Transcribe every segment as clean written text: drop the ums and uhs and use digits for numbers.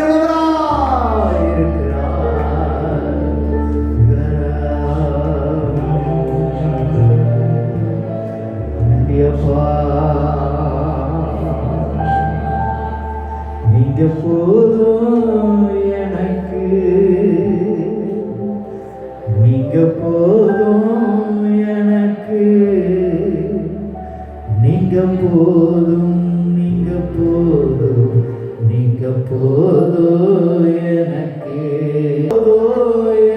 உள்ளவராய் இருக்கிறார். நன்றியப்பா, நீங்க போதும் எனக்கு, நீங்க போதும் எனக்கு, நீங்க போதும், நீங்க போதும், நீங்க போதும் எனக்கு,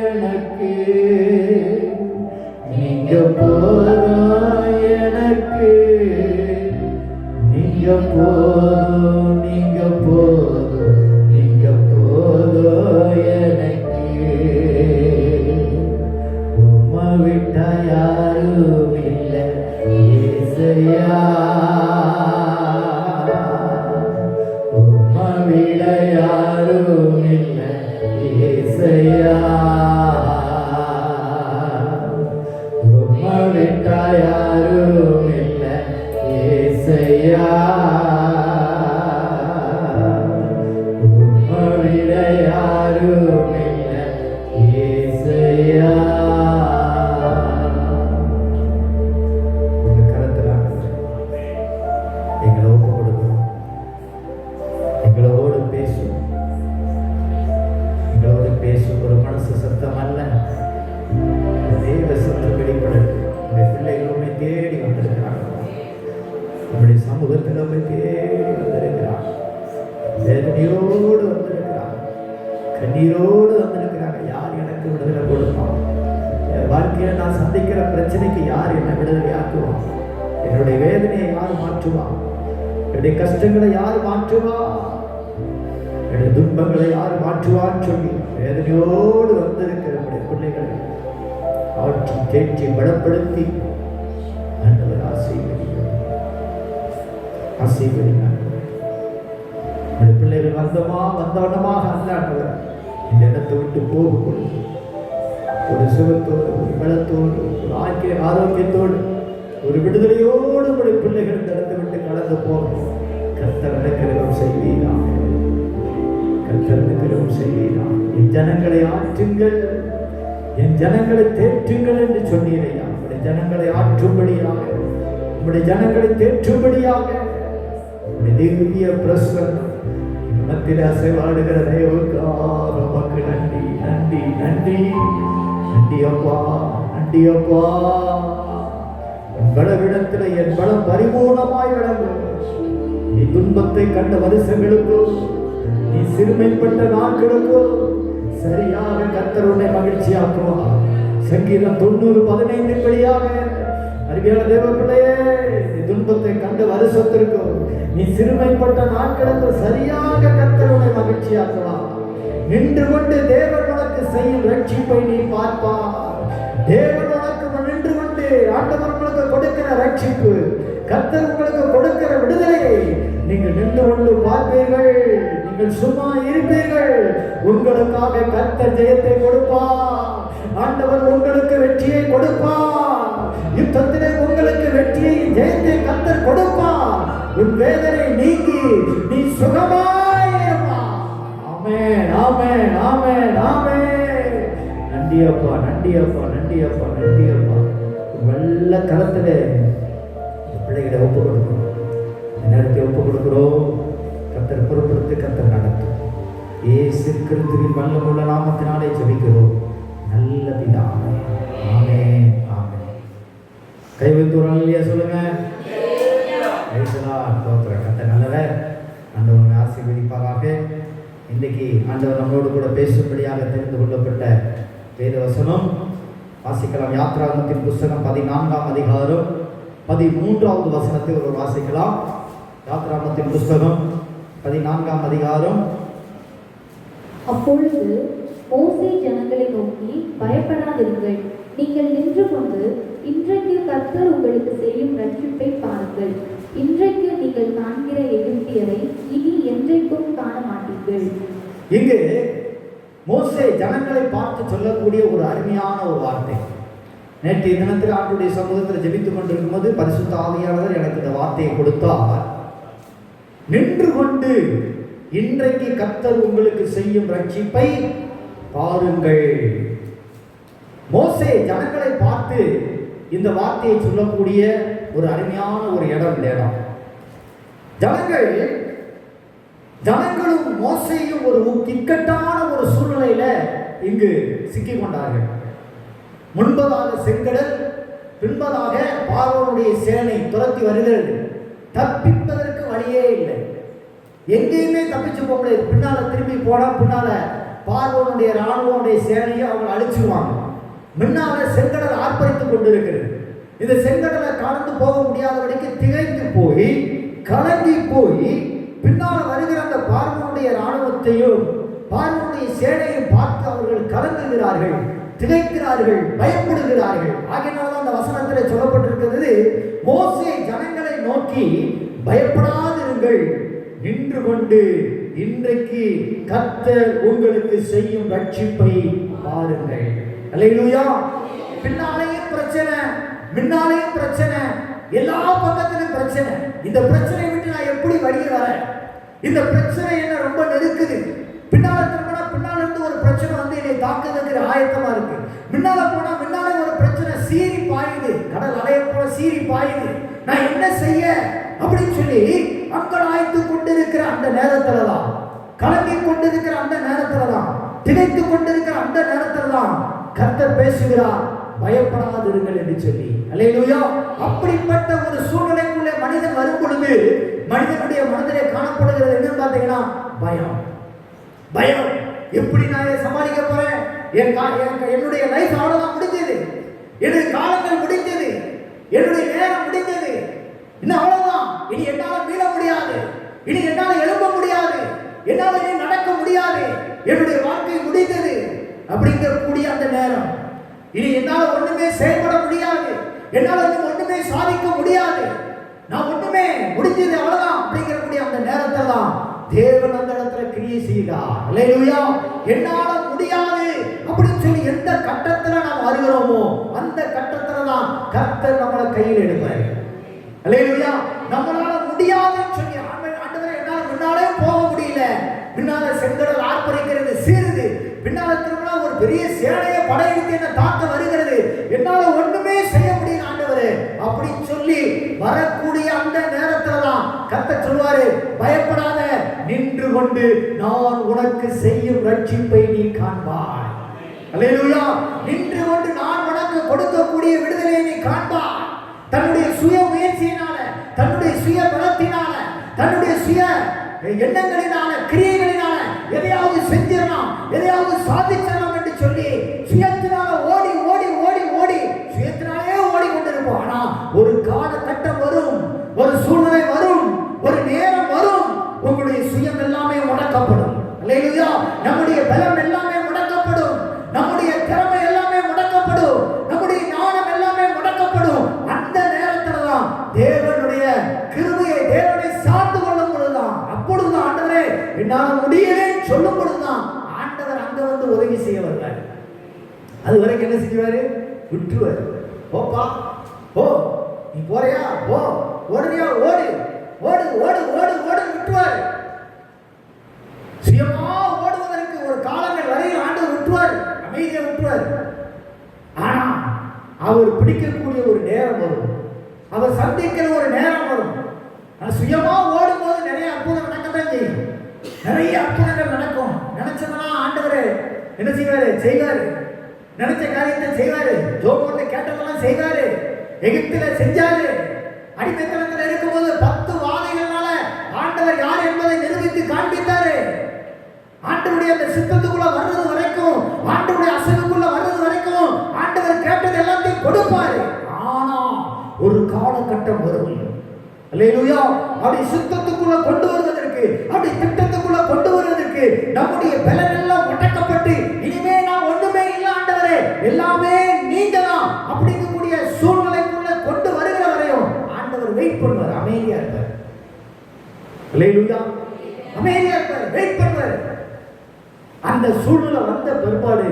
எனக்கு, நீங்க போதும் எனக்கு, நீங்க போதும், நீங்க போதும், நீங்க போதும் எனக்கு. உம்மை விட்டா யாரும் இல்லை ஏசையா, உம்மை விட யாரும் இல்லை ஏசையா, உம்மை விட்டா யாரும் இல்லை ஏசையா, உம்மை விட யாரும் இல்லை ஏசையா. உங்க கரத்துல எங்களை ஒப்பு கொடுக்கிறோம். எங்களோடு பேசும், எங்களோடு பேசும் ஒரு மனசு சத்தம் அல்ல, தேவ சத்தம் வெளிப்படும். இந்த பிள்ளைகளுமே தேடி வந்திருக்கிறாங்க, நம்முடைய சமூகத்தில் தேடி வந்திருக்கிறாங்க, வேதனையோடு வந்திருக்கிறாங்க, கண்ணீரோடு வந்திருக்கிறாங்க. யார் எனக்கு விடுதலை கொடுப்பான்? என் வாழ்க்கையில் நான் சந்திக்கிற பிரச்சனைக்கு யார் என்ன விடுதலை ஆக்குவான்? என்னுடைய வேதனையை யார் மாற்றுவான்? என்னுடைய கஷ்டங்களை யார் மாற்றுவா? என்னுடைய துன்பங்களை யார் மாற்றுவான்னு சொல்லி வேதனையோடு வந்திருக்கிற நம்முடைய பிள்ளைகளை ஆட்சி தேற்றி பலப்படுத்தி ஆண்டவர் ஆசீர்வதினார். நம்முடைய பிள்ளைகள் வந்தவனமாக அல்ல ஆண்டவர், இந்த இடத்தை விட்டு போகும் ஒரு சுகத்தோடு, ஒரு பலத்தோடு, ஒரு ஆரோக்கியத்தோடு, ஒரு விடுதலையோடு நம்முடைய பிள்ளைகள் இந்த இடத்தை விட்டு கடந்து போகும். கர்த்தர் கிருபை செய்வீராக, கர்த்தர் கிருபை செய்வீராக. என் ஜனங்களை ஆற்றுங்கள், என் ஜனங்களை தேற்றுங்கள் என்று சொன்னீரையா. உங்களுடைய ஜனங்களை ஆற்றும்படியாக, உங்களுடைய ஜனங்களை தேற்றும்படியாக உங்களுடைய திவ்ய பிரசன்னம் மத்தியில் அசைவாடுகிற தேவனுக்காக நமக்கு நன்றி, நன்றி, நன்றி, நன்றி அப்பா, நன்றி அப்பா. என் பலவிடத்தில் என் பலம் பரிபூர்ணமாய் விளங்கும். நீ துன்பத்தை கண்ட வருஷங்களுக்கோ, நீ சிறுமைப்பட்ட நாட்களுக்கோ சரியாக கர்த்தர் உன்னை மகிழ்ச்சியாக்குவார். சங்கீதம் 90:15 படியாக அருமையான தேவ பிள்ளையே, நீ துன்பத்தை கண்ட வருஷத்திற்கோ, நீ சிறுமைப்பட்ட நாட்களுக்கு சரியாக கர்த்தர் உன்னை மகிழ்ச்சியாக்குவார். நின்று கொண்டு தேவன் உனக்கு செய்யும் ரட்சிப்பை நீ பார்ப்பார். தேவன் உனக்கு நின்று கொண்டு ஆண்டவர் உங்களுக்கு கொடுக்கிற ரட்சிப்பு, கர்த்தர் உங்களுக்கு கொடுக்கிற விடுதலையை நீங்கள் நின்று கொண்டு பார்ப்பீர்கள். நீங்கள் சும்மா இருப்பீர்கள். உங்களுக்காக கர்த்தர் ஜெயத்தை கொடுப்பார். ஆண்டவர் உங்களுக்கு வெற்றியை கொடுப்பார். யுத்தத்திலே உங்களுக்கு வெற்றியை ஜெயத்தை கர்த்தர் கொடுப்பார். உன் வேதனை நீங்கி நீ சுகமாயிருப்பார். ஆமென், ஆமென், ஆமென், ஆமென். நன்றி அப்பா, நன்றி அப்பா, நன்றி அப்பா, நன்றி அப்பா. நல்ல கரத்துல பிள்ளைகளை ஒப்பு கொடுக்கிறோம், நேரத்தை ஒப்பு கொடுக்கிறோம். கர்த்தர் பொறுப்படுத்தி கர்த்தர் நடத்தும். இயேசு கிறிஸ்துவின் வல்லமுள்ள நாமத்தினாலே ஜெபிக்கிறோம் நல்ல பிதாவே. ஆமென், ஆமென். கை வைத்து ஒரு அல்லேலூயா சொல்லுங்க. கர்த்தர் நல்லவர். ஆண்டவர் ஆசீர்வதிப்பாராக. இன்றைக்கு ஆண்டவர் நம்மளோடு கூட பேசும்படியாக தெரிந்து கொள்ளப்பட்ட வேத வசனம் வாசிக்கலாம். யாத்ராகமத்தின் புஸ்தகம் 14ஆம் அதிகாரம் 13வது வசனத்தை ஒரு வாசிக்கலாம். யாத்ராகமத்தின் புஸ்தகம் 14ஆம் அதிகாரம். அப்பொழுது மோசே ஜனங்களை நோக்கி, பயப்படாதிருங்கள், நீங்கள் நின்று கொண்டு இன்றைக்கு கர்த்தர் உங்களுக்கு செய்யும் ரட்சிப்பை பாருங்கள். இன்றைக்கு நீங்கள் காண்கிற எகிப்தியரை இனி என்றைக்கும் காண மாட்டீர்கள். இங்கு மோசே ஜனங்களை பார்த்து சொல்லக்கூடிய ஒரு அருமையான ஒரு வார்த்தை. நேற்றைய தினத்தில் ஆண்டுடைய சமூகத்தில் ஜெபித்துக் கொண்டிருக்கும் போது பரிசுத்த ஆவியானவர் எனக்கு இந்த வார்த்தையை கொடுத்தார். நின்று கொண்டு இன்றைக்கு கர்த்தர் உங்களுக்கு செய்யும் ரட்சிப்பை பாருங்கள். மோசே ஜனங்களை பார்த்து இந்த வார்த்தையை சொல்லக்கூடிய ஒரு அருமையான ஒரு இடம். ஜனங்களும் மோசேயும் ஒரு இக்கட்டான ஒரு சூழ்நிலையில இங்கு சிக்கிக் கொண்டார்கள். முன்பதாக செங்கடல், பின்பதாக பார்வோனுடைய சேனை துரத்தி வருகிறது. தப்பிப்பதற்கு வழியே இல்லை. எங்கேயுமே தப்பிச்சு போக முடியாது. பின்னால திரும்பி போனா பின்னால பார்வோனுடைய ராணுவனுடைய சேனையை அவங்க அழிச்சிருவாங்க. முன்னால செங்கடல் ஆர்ப்பரித்துக் கொண்டிருக்கிறது. இந்த செங்கடலை கடந்து போக முடியாதபடிக்கு திகைத்து போய் கலங்கி போய் பின்னால் வருகிற அந்த பார்வோனுடைய ராணுவத்தையும் பார்வோனுடைய சேனையும் பார்த்து அவர்கள் கலங்குகிறார்கள், திகைக்கிறார்கள், பயப்படுகிறார்கள். ஆகையினால்தான் அந்த வசனத்தில் சொல்லப்பட்டிருக்கிறது, மோசே ஜனங்களை நோக்கி பயப்படாதிருங்கள், நின்று கொண்டு இன்றைக்கு கர்த்தர் உங்களுக்கு செய்யும் ரட்சிப்பை பாருங்கள். அல்லேலூயா. பின்னாலேயும் பிரச்சனை, முன்னாலேயும் பிரச்சனை, எல்லா பக்கத்திலும் பிரச்சனை. இந்த பிரச்சனையை விட்டு நான் எப்படி வெளியே வரேன்? இந்த பிரச்சனை என்ன ரொம்ப நெருக்குது. பின்னால திரும்பினா பின்னால இருந்து ஒரு பிரச்சனை வந்து என்னை தாக்குறதுக்கு ஆயத்தமா இருக்கு. முன்னால போனா முன்னாலே ஒரு பிரச்சனை சீறி பாயுது, கடல் அலைய போல சீறி பாயுது. நான் என்ன செய்ய அப்படின்னு சொல்லி மக்கள் ஆய்த்து கொண்டிருக்கிற அந்த நேரத்துலதான், கலங்கி கொண்டிருக்கிற அந்த நேரத்துலதான், திகைத்து கொண்டிருக்கிற அந்த நேரத்துலதான் கர்த்தர் பேசுகிறார், பயப்படாதிருங்கள் என்று சொல்லி. அல்லேலூயா. அப்படிப்பட்ட ஒரு சூழ்நிலைக்குள்ளே மனிதன் வரும் பொழுது மனிதனுடைய மனதிலே காணப்படுகிறது என்னன்னு பார்த்தீங்கன்னா பயம். பயம். எப்படி நான் சமாளிக்க போறேன்? என்னுடைய லைஃப் அவ்வளவுதான் முடிஞ்சது, என்னுடைய காலங்கள் முடிஞ்சது, என்னுடைய நேரம் முடிஞ்சது, இன்னும் அவ்வளவுதான். இனி என்னால மீள முடியாது, இனி என்னால எழும்ப முடியாது, என்னால இனி நடக்க முடியாது, என்னுடைய வாழ்க்கை முடிந்தது அப்படிங்கக்கூடிய அந்த நேரம். இனி என்னால ஒண்ணுமே செயல்பட முடியாது, என்னால ஒண்ணுமே சாதிக்க முடியாது, நான் ஒண்ணுமே முடிஞ்சது அவ்வளவுதான் அப்படிங்கக்கூடிய அந்த நேரத்தில் தான் தேவன் அந்த இடத்துல கிரியை செய்கிறார். அல்லேலூயா. என்னால முடியாது அப்படின்னு சொல்லி எந்த கட்டத்துல நாம் வருகிறோமோ அந்த கட்டத்துல தான் கர்த்தர் நம்மளை கையில் எடுப்பார். அல்லேலூயா. நம்மளால முடியாதுன்னு சொல்லி ஆண்டவரே என்னால முன்னாலே போக முடியல, பின்னால செங்கடல் ஆர்ப்பரிக்கிறது, சீருது, பின்னால திரும்ப ஒரு பெரிய சேனையை படையெடுத்து என்ன தாக்க வருகிறது, என்னால ஒண்ணுமே செய்ய முடியல ஆண்டவரே அப்படின்னு சொல்லி வரக்கூடிய அந்த நேரத்துல தான் கர்த்தர் சொல்வாரு, பயப்படாத, நின்று கொண்டு நான் உனக்கு செய்யும் ரட்சிப்பை நீ காண்பாய். அல்லேலூயா. நின்று கொண்டு நான் உனக்கு கொடுக்கக்கூடிய விடுதலையை நீ காண்பாய். தன்னுடைய சுய முயற்சியினால, தன்னுடைய சுய பலத்தினால, தன்னுடைய சுய எண்ணங்களினால, கிரியைகளினால எதையாவது செஞ்சிடலாம், எதையாவது சாதிச்சிடலாம் என்று சொல்லி சுயத்தினால ஓடி ஓடி ஓடி ஓடி சுயத்தினாலே ஓடிக்கொண்டிருப்போம். ஆனா ஒரு காலகட்டம் வரும், ஒரு சூழ்நிலை வரும், ஒரு நேரம் வரும், உங்களுடைய சுயம் எல்லாமே முடக்கப்படும். அல்லேலூயா. நம்முடைய பலம் எல்லாமே முடக்கப்படும், நம்முடைய திறமை எல்லாமே முடக்கப்படும், நம்முடைய ஞானம் எல்லாமே முடக்கப்படும். அந்த நேரத்துல தான் தேவனுடைய கிருபையை, தேவனை சார்ந்து கொள்ளும் பொழுதுதான், அப்பொழுதுதான் ஆண்டவரே என்னால முடியலன்னு சொல்லும் பொழுதுதான் ஆண்டவர் அங்க வந்து உதவி செய்ய வருவார். அது வரைக்கும் என்ன செய்வாரு? விட்டுருவார். போப்பா போ, நீ போறியா போ, ஓடுறியா ஓடு, ஓடு ஓடு ஓடு ஓடு விட்டுருவார். சுயமா ஓடுவதற்கு ஒரு காலங்கள் வரையில் ஆண்டவர் விட்டுருவார், அமைதியை விட்டுருவார். ஆனா அவர் பிடிக்கக்கூடிய ஒரு நேரம் வரும், அவர் சந்திக்கிற ஒரு நேரம் வரும். சுயமா ஓடும் போது நிறைய அற்புதம் நடக்கத்தான் செய்யும், நிறைய அற்புதங்கள் நடக்கும். நினைச்சதெல்லாம் ஆண்டவர் என்ன செய்வாரு? செய்வாரு. நினைச்ச காரியத்தை செய்வாரு. ஜோபோர்ல கேட்டதெல்லாம் செய்வாரு. எகிப்தில செஞ்சாரு. அடிமைத்தனத்தில் இருக்கும்போது 10 வாதைகளால ஆண்டவர் யார் என்பதை நிரூபித்து காண்பித்தாரு. ஆண்டவருடைய அந்த சித்தத்துக்குள்ள வர்றது வரைக்கும், ஆண்டவருடைய அசைவுக்குள்ள வர்றது வரைக்கும் ஆண்டவர் கேட்டது எல்லாத்தையும் கொடுப்பாரு. ஆனா ஒரு காலகட்டம் வரும், அல்லேலூயா, அப்படி சித்தத்துக்குள்ள கொண்டு வருவதற்கு, அப்படி திட்டத்துக்குள்ள கொண்டு வருவதற்கு நம்முடைய பலன் எல்லாம் முடக்கப்பட்டு இனிமே நான் ஒண்ணுமே இல்லை ஆண்டவரே, எல்லாமே நீங்க தான் அப்படிங்கக்கூடிய சூழ்நிலைக்குள்ள கொண்டு வருகிற வரையும் ஆண்டவர் வெயிட் பண்ணுவார், அமைதியா இருப்பார். அல்லேலூயா. அமைதியா இருப்பார், வெயிட் பண்ணுவார். அந்த சூழ்நிலை வந்த பிற்பாடு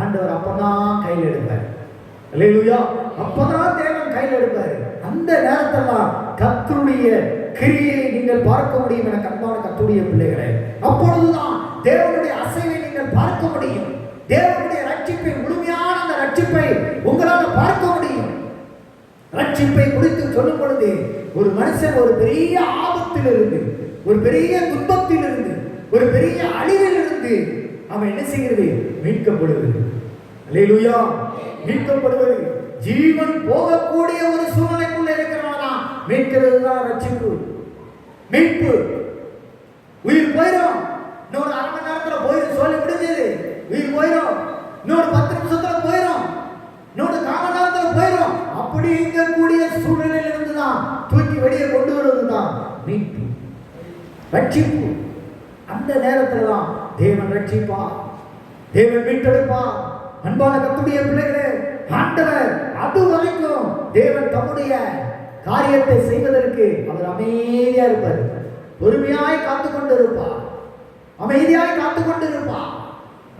ஆண்டவர் அப்பதான் கையில் எடுப்பார். அல்லேலூயா. அப்பதான் தேவன் கையில் எடுப்பார். அந்த நேரத்தில் கர்த்தருடைய கிரியை நீங்கள் பார்க்க முடியும் என அன்பான கர்த்தருடைய பிள்ளைகளே. அப்பொழுதுதான் தேவனுடைய அசைவை நீங்கள் பார்க்க முடியும். தேவனுடைய ரட்சிப்பை, முழுமையான அந்த ரட்சிப்பை உங்களால் பார்க்க முடியும். ரட்சிப்பை குறித்து சொல்லும் பொழுது ஒரு மனுஷன் ஒரு பெரிய ஆபத்தில் இருந்து, ஒரு பெரிய துன்பத்தில் இருந்து, ஒரு பெரிய அழிவில் இருந்து அவன் என்ன செய்கிறது? மீட்கப்படுவது. அல்லேலூயா, மீட்கப்படுவது. ஜீவன் போகக்கூடிய ஒரு சூழ்நிலைக்குள்ள இருக்கிறவனா மீட்கிறது தான் ரட்சிப்பு, மீட்பு. உயிர் போயிடும், இன்னொரு அரை மணி நேரத்துல போயிடும், சொல்லி முடிஞ்சது. உயிர் போயிடும், இன்னொரு 10 நிமிஷத்துல போயிடும், இன்னொரு 4 மணி நேரத்துல போயிடும். அப்படி இருக்கக்கூடிய சூழ்நிலையில இருந்து தான் தூக்கி வெளியே கொண்டு வருவது தான் மீட்பு, ரட்சிப்பு. அந்த நேரத்துல தான் தேவன் ரட்சிப்பா, தேவன் மீட்டெடுப்பா. அன்பான கர்த்தருடைய பிள்ளைகளே, ஆண்டவர் அது வரைக்கும் தேவன் தம்முடைய காரியத்தை செய்வதற்கு அவர் அமைதியா இருப்பார், பொறுமையாய் காத்து கொண்டு இருப்பார், அமைதியாய் காத்து கொண்டு இருப்பார்.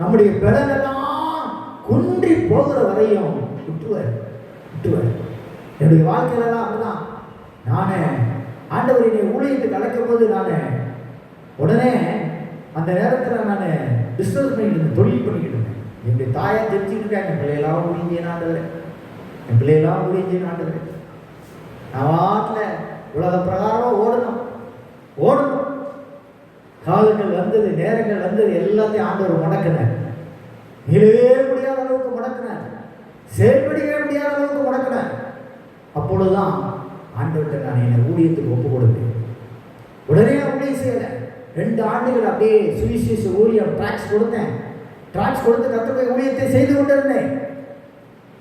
நம்முடைய பலனெல்லாம் குன்றி போகிற வரையும் விட்டுவார். என்னுடைய வாழ்க்கையில தான் அப்படிதான். நானே ஆண்டவர் என்னை ஊழியத்துக்கு அழைக்கும் போது நானே உடனே அந்த நேரத்தில் நான் பிஸ்னஸ் பண்ணிட்டு இருந்தேன், தொழில் பண்ணிக்கிட்டு இருந்தேன். என்னுடைய தாயை தெரிஞ்சுக்கிட்டு என் பிள்ளையெல்லாம் ஊழியஞ்சேன் ஆண்டவர், என் பிள்ளையெல்லாம் ஊழியஞ்சேன் ஆண்டவர். நான் வாட்டில் உலக பிரகாரம் ஓடணும். காலங்கள் வந்தது, நேரங்கள் வந்தது, எல்லாத்தையும் ஆண்டவர் முடக்கினார். நிலவே முடியாத அளவுக்கு முடக்கினார், செயல்படியே முடியாத அளவுக்கு முடக்கினார். அப்பொழுதுதான் ஆண்டவர்கிட்ட நான் என்னை ஊழியத்துக்கு ஒப்பு கொடுத்தேன். உடனே ஊழியம் செய்யலை. 2 ஆண்டுகள் அப்படியே சுவிசேஷ ஊழியம் டிராக்ஸ் கொடுத்தேன். டிராக்ஸ் கொடுத்து கர்த்தருடைய ஊழியத்தை செய்து கொண்டிருந்தேன்.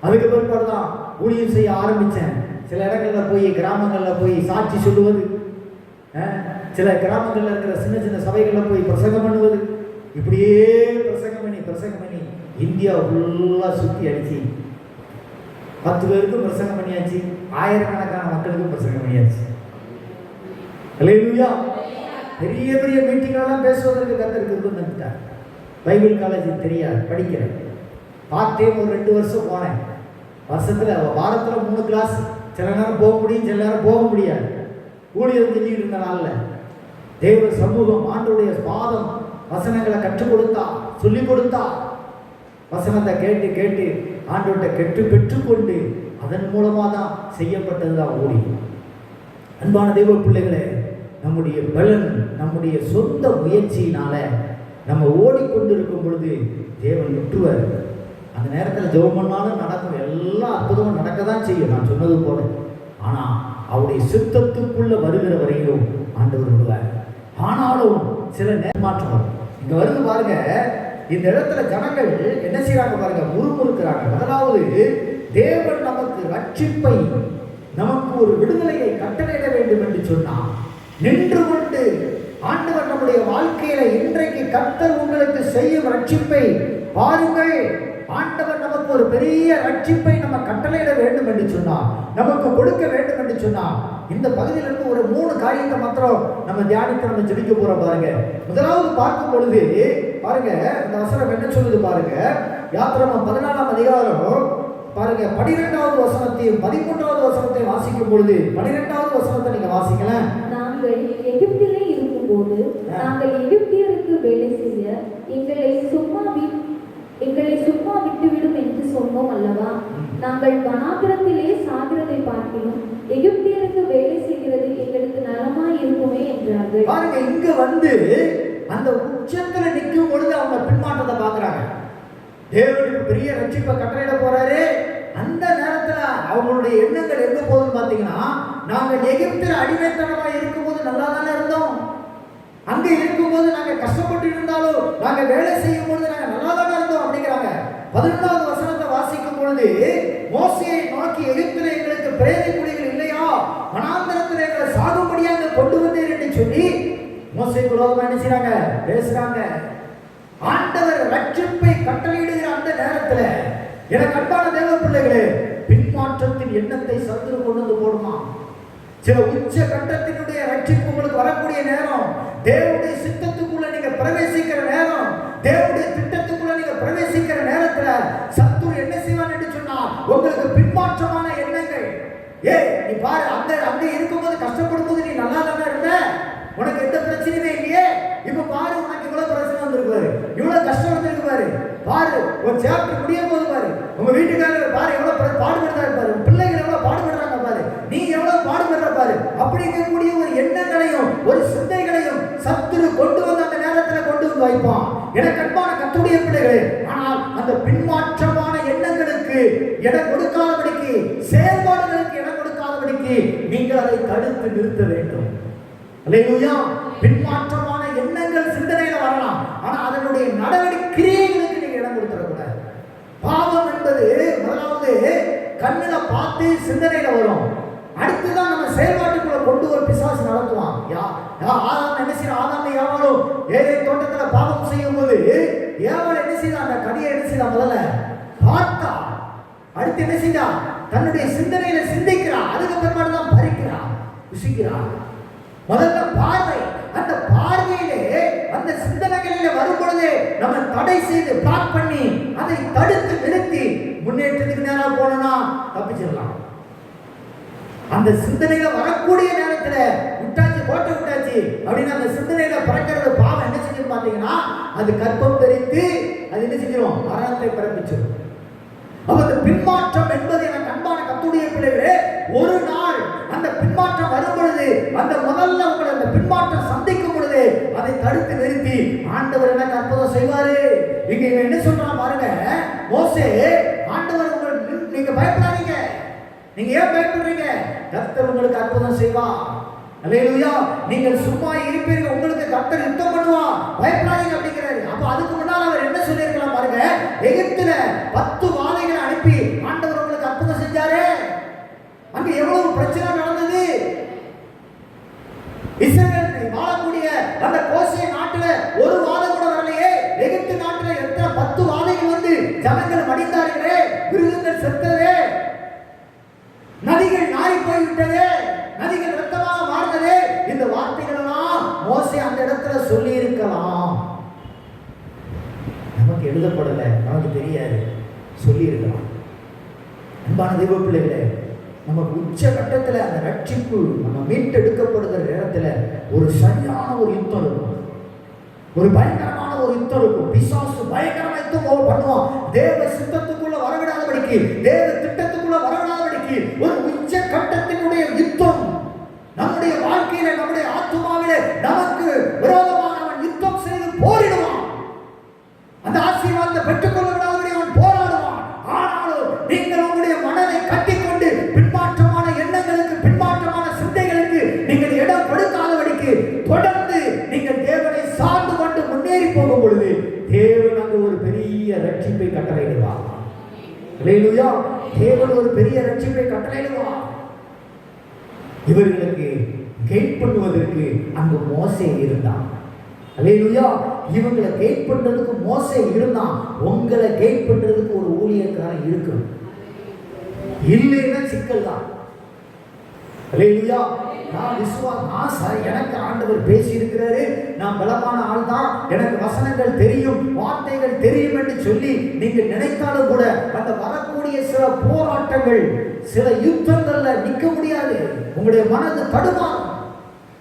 அதுக்கு பிற்பாடு தான் ஊழியம் செய்ய ஆரம்பித்தேன். சில இடங்களில் போய், கிராமங்களில் போய் சாட்சி சொல்லுவது, சில கிராமங்களில் இருக்கிற சின்ன சின்ன சபைகளில் போய் பிரசங்கம் பண்ணுவது. இப்படியே பிரசங்கம் பண்ணி இந்தியா ஃபுல்லாக சுற்றி அடிச்சு 10 பேருக்கும் பிரசங்கம் பண்ணியாச்சு, ஆயிரக்கணக்கான மக்களுக்கும் பிரசங்கம் பண்ணியாச்சு. அல்லேலூயா. பெரிய பெரிய மீட்டிங்கெல்லாம் பேசுவதற்கு கர்த்தருக்கு வந்துட்டார். பைபிள் காலேஜ் தெரியாது, படிக்கிறேன். பார்த்தேன். ஒரு 2 வருஷம் போனேன். வாரத்தில் 3 கிளாஸ். சில நேரம் போக முடியும், சில நேரம் போக முடியாது. ஊழியர் செஞ்சுக்கிட்டு இருந்த நாளில் தேவ சமூகம், ஆண்டவருடைய பாதம், வசனங்களை கற்றுக் கொடுத்தா, சொல்லிக் கொடுத்தா, வசனத்தை கேட்டு ஆண்டவர்கிட்ட பெற்றுக்கொண்டு அதன் மூலமாக தான் செய்யப்பட்டது தான் ஊழியம். அன்பான தெய்வ பிள்ளைகளே, நம்முடைய பலன் நம்முடைய சொந்த முயற்சியினால நம்ம ஓடிக்கொண்டிருக்கும் பொழுது தேவன் விட்டுவார். அந்த நேரத்தில் ஜெபம் பண்ணாலும் நடக்கும், எல்லாம் அற்புதமாக நடக்க தான் செய்யும், நான் சொன்னது போல. ஆனால் அவருடைய சித்தத்துக்குள்ள வருகிற வரையிலும் ஆண்டவர் விடுவார். ஆனாலும் சில நேர்மாற்றம் வரும். இங்க வருது பாருங்க, இந்த இடத்துல ஜனங்கள் என்ன செய்யறாங்க பாருங்க, முறுமுறுக்கிறாங்க. முதலாவது, தேவன் நமக்கு ரட்சிப்பை, நமக்கு ஒரு விடுதலையை கட்டளையிட வேண்டும் என்று சொன்னார். நின்று கொண்டு ஆண்டவர் நம்முடைய வாழ்க்கையில இன்றைக்கு கர்த்தர் உங்களுக்கு செய்யும் ரட்சிப்பை பாருங்கள். ஆண்டவர் நமக்கு ஒரு பெரிய ரட்சிப்பை நம்ம கட்டளையிட வேண்டும் என்று சொன்னார், நமக்கு கொடுக்க வேண்டும் என்று சொன்னார். இந்த பகுதியிலிருந்து ஒரு 3 காரியத்தை மாத்திரம் நம்ம தியானித்து நம்ம ஜெபிக்க போறோம் பாருங்க. முதலாவது பார்க்கும் பொழுது பாருங்க, இந்த வசனம் என்ன சொல்லுது பாருங்க. யாத்திராகமம் 14ஆம் அதிகாரம் பாருங்க, 12வது வசனத்தையும் 13வது வசனத்தையும் வாசிக்கும் பொழுது, 12வது வசனத்தை நீங்க வாசிக்கலாம். நாங்கள் எகிப்திலே இருக்கும்போது நாங்கள் எகிப்தியருக்கு வேலை செய்ய எங்களை சும்மா விட்டுவிடும் என்று சொன்னோம் அல்லவா? நாங்கள் வனாந்திரத்திலே சாகிறதை பார்க்கிறோம், எகிப்தியருக்கு வேலை செய்கிறது எங்களுக்கு நலமாய் இருக்குமே என்றார்கள். பாருங்க, இங்க வந்து அந்த உச்சத்துல நிற்கும் பொழுது அவங்க பின்மாற்றத்தை பார்க்கறாங்க. தேவனுக்கு பெரிய ரட்சிப்பை கட்டளையிட போறாரு. அந்த நேரத்துல அவங்களுடைய எண்ணங்கள் எங்க போகுதுன்னு பாத்தீங்கன்னா, நாங்கள் எகிப்தில் அடிமைத்தனமா இருக்கும்போது நல்லா தானே இருந்தோம், அங்க இருக்கும்போது நாங்க கஷ்டப்பட்டு இருந்தாலும், நாங்க வேலை செய்யும் பொழுது நாங்க நல்லா தானே இருந்தோம் அப்படிங்கிறாங்க. 11வது வசனத்தை வாசிக்கும் பொழுது, மோசேயை நோக்கி, எகிப்தில் எங்களுக்கு பிரேத குழிகள் இல்லையா, வனாந்தரத்தில் எங்களை சாகும்படியாக கொண்டு வந்தீர் என்று சொல்லி மோசேக்கு விரோதமா என்ன செய்றாங்க, பேசுறாங்க. ஆண்டவர் ரட்சிப்பை கட்டளையிடுகிற அந்த நேரத்தில் எனக்கு அன்பான தேவ பிள்ளைகளே, பின்மாற்றத்தின் எண்ணத்தை சத்துரு கொண்டு வந்து போடுமா. சில உச்ச கட்டத்தினுடைய ரட்சிப்பு உங்களுக்கு வரக்கூடிய நேரம், தேவனுடைய சித்தத்துக்குள்ள நீங்க பிரவேசிக்கிற நேரம், தேவனுடைய திட்டத்துக்குள்ள நீங்க பிரவேசிக்கிற நேரத்துல சத்துரு என்ன செய்வான் என்று சொன்னா, உங்களுக்கு பின்மாற்றமான எண்ணங்கள். நீ பாரு, அங்க இருக்கும்போது கஷ்டப்படும் போது நீ நல்லா தானே இருந்த, உனக்கு எந்த பிரச்சனையுமே இல்லையே. இப்ப பாரு உனக்கு இவ்வளவு பிரச்சனை வந்திருக்கு பாரு, இவ்வளவு கஷ்டம் வந்திருக்கு பாரு, பாரு ஒரு சாப்டர் முடியும் போது பாரு, உங்க வீட்டுக்காரர் பாரு எவ்வளவு பாடுபடுறாரு பாரு, பிள்ளைகள் எவ்வளவு பாடுபடுறாங்க பாரு, நீ எவ்வளவு பாடுபடுற பாரு. அப்படி இருக்கக்கூடிய ஒரு எண்ணங்களையும் ஒரு சிந்தைகளையும் சத்துரு கொண்டு வந்து அந்த நேரத்தில் கொண்டு வந்து வைப்பான். எனக்கு அன்பான கர்த்தருடைய பிள்ளைகளே, ஆனால் அந்த பின்மாற்றமான எண்ணங்களுக்கு இடம் கொடுக்காதபடிக்கு, செயல்பாடுகளுக்கு இடம் கொடுக்காதபடிக்கு நீங்கள் அதை தடுத்து நிறுத்த வேண்டும். அல்லேலூயா. பின்மாற்றமான எண்ணங்கள் சிந்தனையில வரலாம், ஆனா அதனுடைய நடவடிக்கை கிரியைகளுக்கு நீங்க இடம் கொடுத்துடக்கூடாது. பாவம் என்பது முதலாவது கண்ணுல பார்த்து சிந்தனையில வரும், அடுத்துதான் நம்ம செயல்பாட்டுக்குள்ள கொண்டு ஒரு பிசாசு நடத்துவான். ஆதாம் என்ன செய்ய, ஆதாம் ஏவாளும் ஏதேன் தோட்டத்துல பாவம் செய்யும் போது ஏவாள் என்ன செய்தா, அந்த கனியை என்ன செய்தா, முதல்ல பார்த்தா, அடுத்து என்ன செய்தா, தன்னுடைய சிந்தனையில சிந்திக்கிறா, அதுக்கப்புறமா தான் பறிக்கிறா, ருசிக்கிறா. முதல்ல பார்வை, அந்த பார்வையிலே அந்த சிந்தனைகளிலே வரும் பொழுதே நம்ம தடை செய்து பிளாக் பண்ணி அதை தடுத்து நிறுத்தி முன்னேற்றத்துக்கு நேரம் போனா தப்பிச்சிடலாம். அந்த சிந்தனையில வரக்கூடிய நேரத்துல விட்டாச்சு, போட்டு விட்டாச்சு அப்படின்னு அந்த சிந்தனையில பிறக்கிறது பாவம் என்ன செஞ்சு பாத்தீங்கன்னா, அது கற்பம் தெரித்து அது என்ன செஞ்சிடும், மரணத்தை பிறப்பிச்சிடும். அப்ப அந்த பின்மாற்றம் என்பது எனக்கு அன்பான கர்த்தருடைய பிள்ளைகளே, ஒரு நாள் அந்த பின்மாற்றம் வரும் பொழுது, அந்த முதல்ல உங்களை அந்த பின்மாற்றம் சந்திக்கும் பொழுது அதை தடுத்து நிறுத்தி ஆண்டவர் என்ன அற்புதம் செய்வாரு. இங்க என்ன சொல்றான் பாருங்க, மோசே, ஆண்டவர் உங்களுக்கு, நீங்க பயப்படாதீங்க, நீங்க ஏன் பயப்படுறீங்க, கர்த்தர் உங்களுக்கு அற்புதம் செய்வார். அல்லேலூயா. நீங்கள் சும்மா இருப்பீர்கள், உங்களுக்கு கர்த்தர் யுத்தம் பண்ணுவார், பயப்படாதீங்க அப்படிங்கிறாரு. அப்ப அதுக்கு முன்னால் அவர் என்ன சொல்லியிருக்கலாம் பாருங்க, எகிப்துல 10 வாதைகளை அனுப்பி ஆண்டவர் உங்களுக்கு அற்புதம் செஞ்சாரு. அங்க எவ்வளவு பிரச்சனை நடந்தது. இஸ்ரவேல் வாழக்கூடிய அந்த கோசே நாட்டுல ஒரு வாதம் கூட வரலையே. எகிப்து நாட்டுல எத்தனை 10 வாதைகள் வந்து ஜனங்கள் மடிந்தார்களே, மிருகங்கள் செத்ததே, நதிகள் நாறி போய்விட்டதே, நதிகள் ரத்தமாக மாறினதே. இந்த வார்த்தைகள் எல்லாம் மோசே அந்த இடத்துல சொல்லி இருக்கலாம். நமக்கு எழுதப்படலை, நமக்கு தெரியாது, சொல்லி இருக்கலாம். அன்பான தெய்வ பிள்ளைகளே, நமக்கு உச்ச கட்டத்தில் அந்த ரட்சிப்பு நம்ம மீட்டெடுக்கப்படுகிற நேரத்தில் ஒரு சரியான ஒரு யுத்தம் இருக்கும், ஒரு பயங்கரமான ஒரு யுத்தம் இருக்கும். பிசாசு பயங்கரமா யுத்தம் பண்ணுவான். தேவ சித்தத்துக்குள்ள வரவிடாதபடிக்கு, தேவ திட்டத்துக்குள்ள வரவிடாதபடிக்கு ஒரு உச்ச கட்டத்தினுடைய யுத்தம் நம்முடைய வாழ்க்கையில, நம்முடைய ஆத்துமாவிலே நமக்கு விரோதமானவன் யுத்தம் செய்து போரிடுவான். அந்த ஆசீர்வாதத்தை பெற்றுக்கொள்ள விடாதபடி அவன் போராடுவான். ஆனாலும் நீங்கள் உங்களுடைய மனதை கட்டிக்கொண்டு பின்மாற்றமான எண்ணங்களுக்கு, பின்மாற்றமான சிந்தைகளுக்கு நீங்கள் இடம் கொடுக்காதபடிக்கு தொடர்ந்து நீங்கள் தேவனை சார்ந்து கொண்டு முன்னேறி போகும் பொழுது தேவன் அங்கு ஒரு பெரிய ரட்சிப்பை கட்டளையிடுவார். அல்லேலூயா. தேவன் ஒரு பெரிய ரட்சிப்பை கட்டளையிடுவார். இவர்களுக்கு கைட் பண்ணுவதற்கு அங்கு மோசே இருந்தான். அல்லேலூயா. இவங்களை கைட் பண்றதுக்கு மோசே இருந்தான். உங்களை கைட் பண்றதுக்கு ஒரு ஊழியக்காரன் இருக்கணும். இல்லைன்னா சிக்கல் தான். அல்லேலூயா. நான் எனக்கு ஆண்டவர் பேசி இருக்கிறாரு, நான் பலமான ஆள் தான், எனக்கு வசனங்கள் தெரியும், வார்த்தைகள் தெரியும் என்று சொல்லி நீங்கள் நினைத்தாலும் கூட அந்த வரக்கூடிய சில போராட்டங்கள், சில யுத்தங்கள்ல நிற்க முடியாது. உங்களுடைய மனது தடுமாறும்,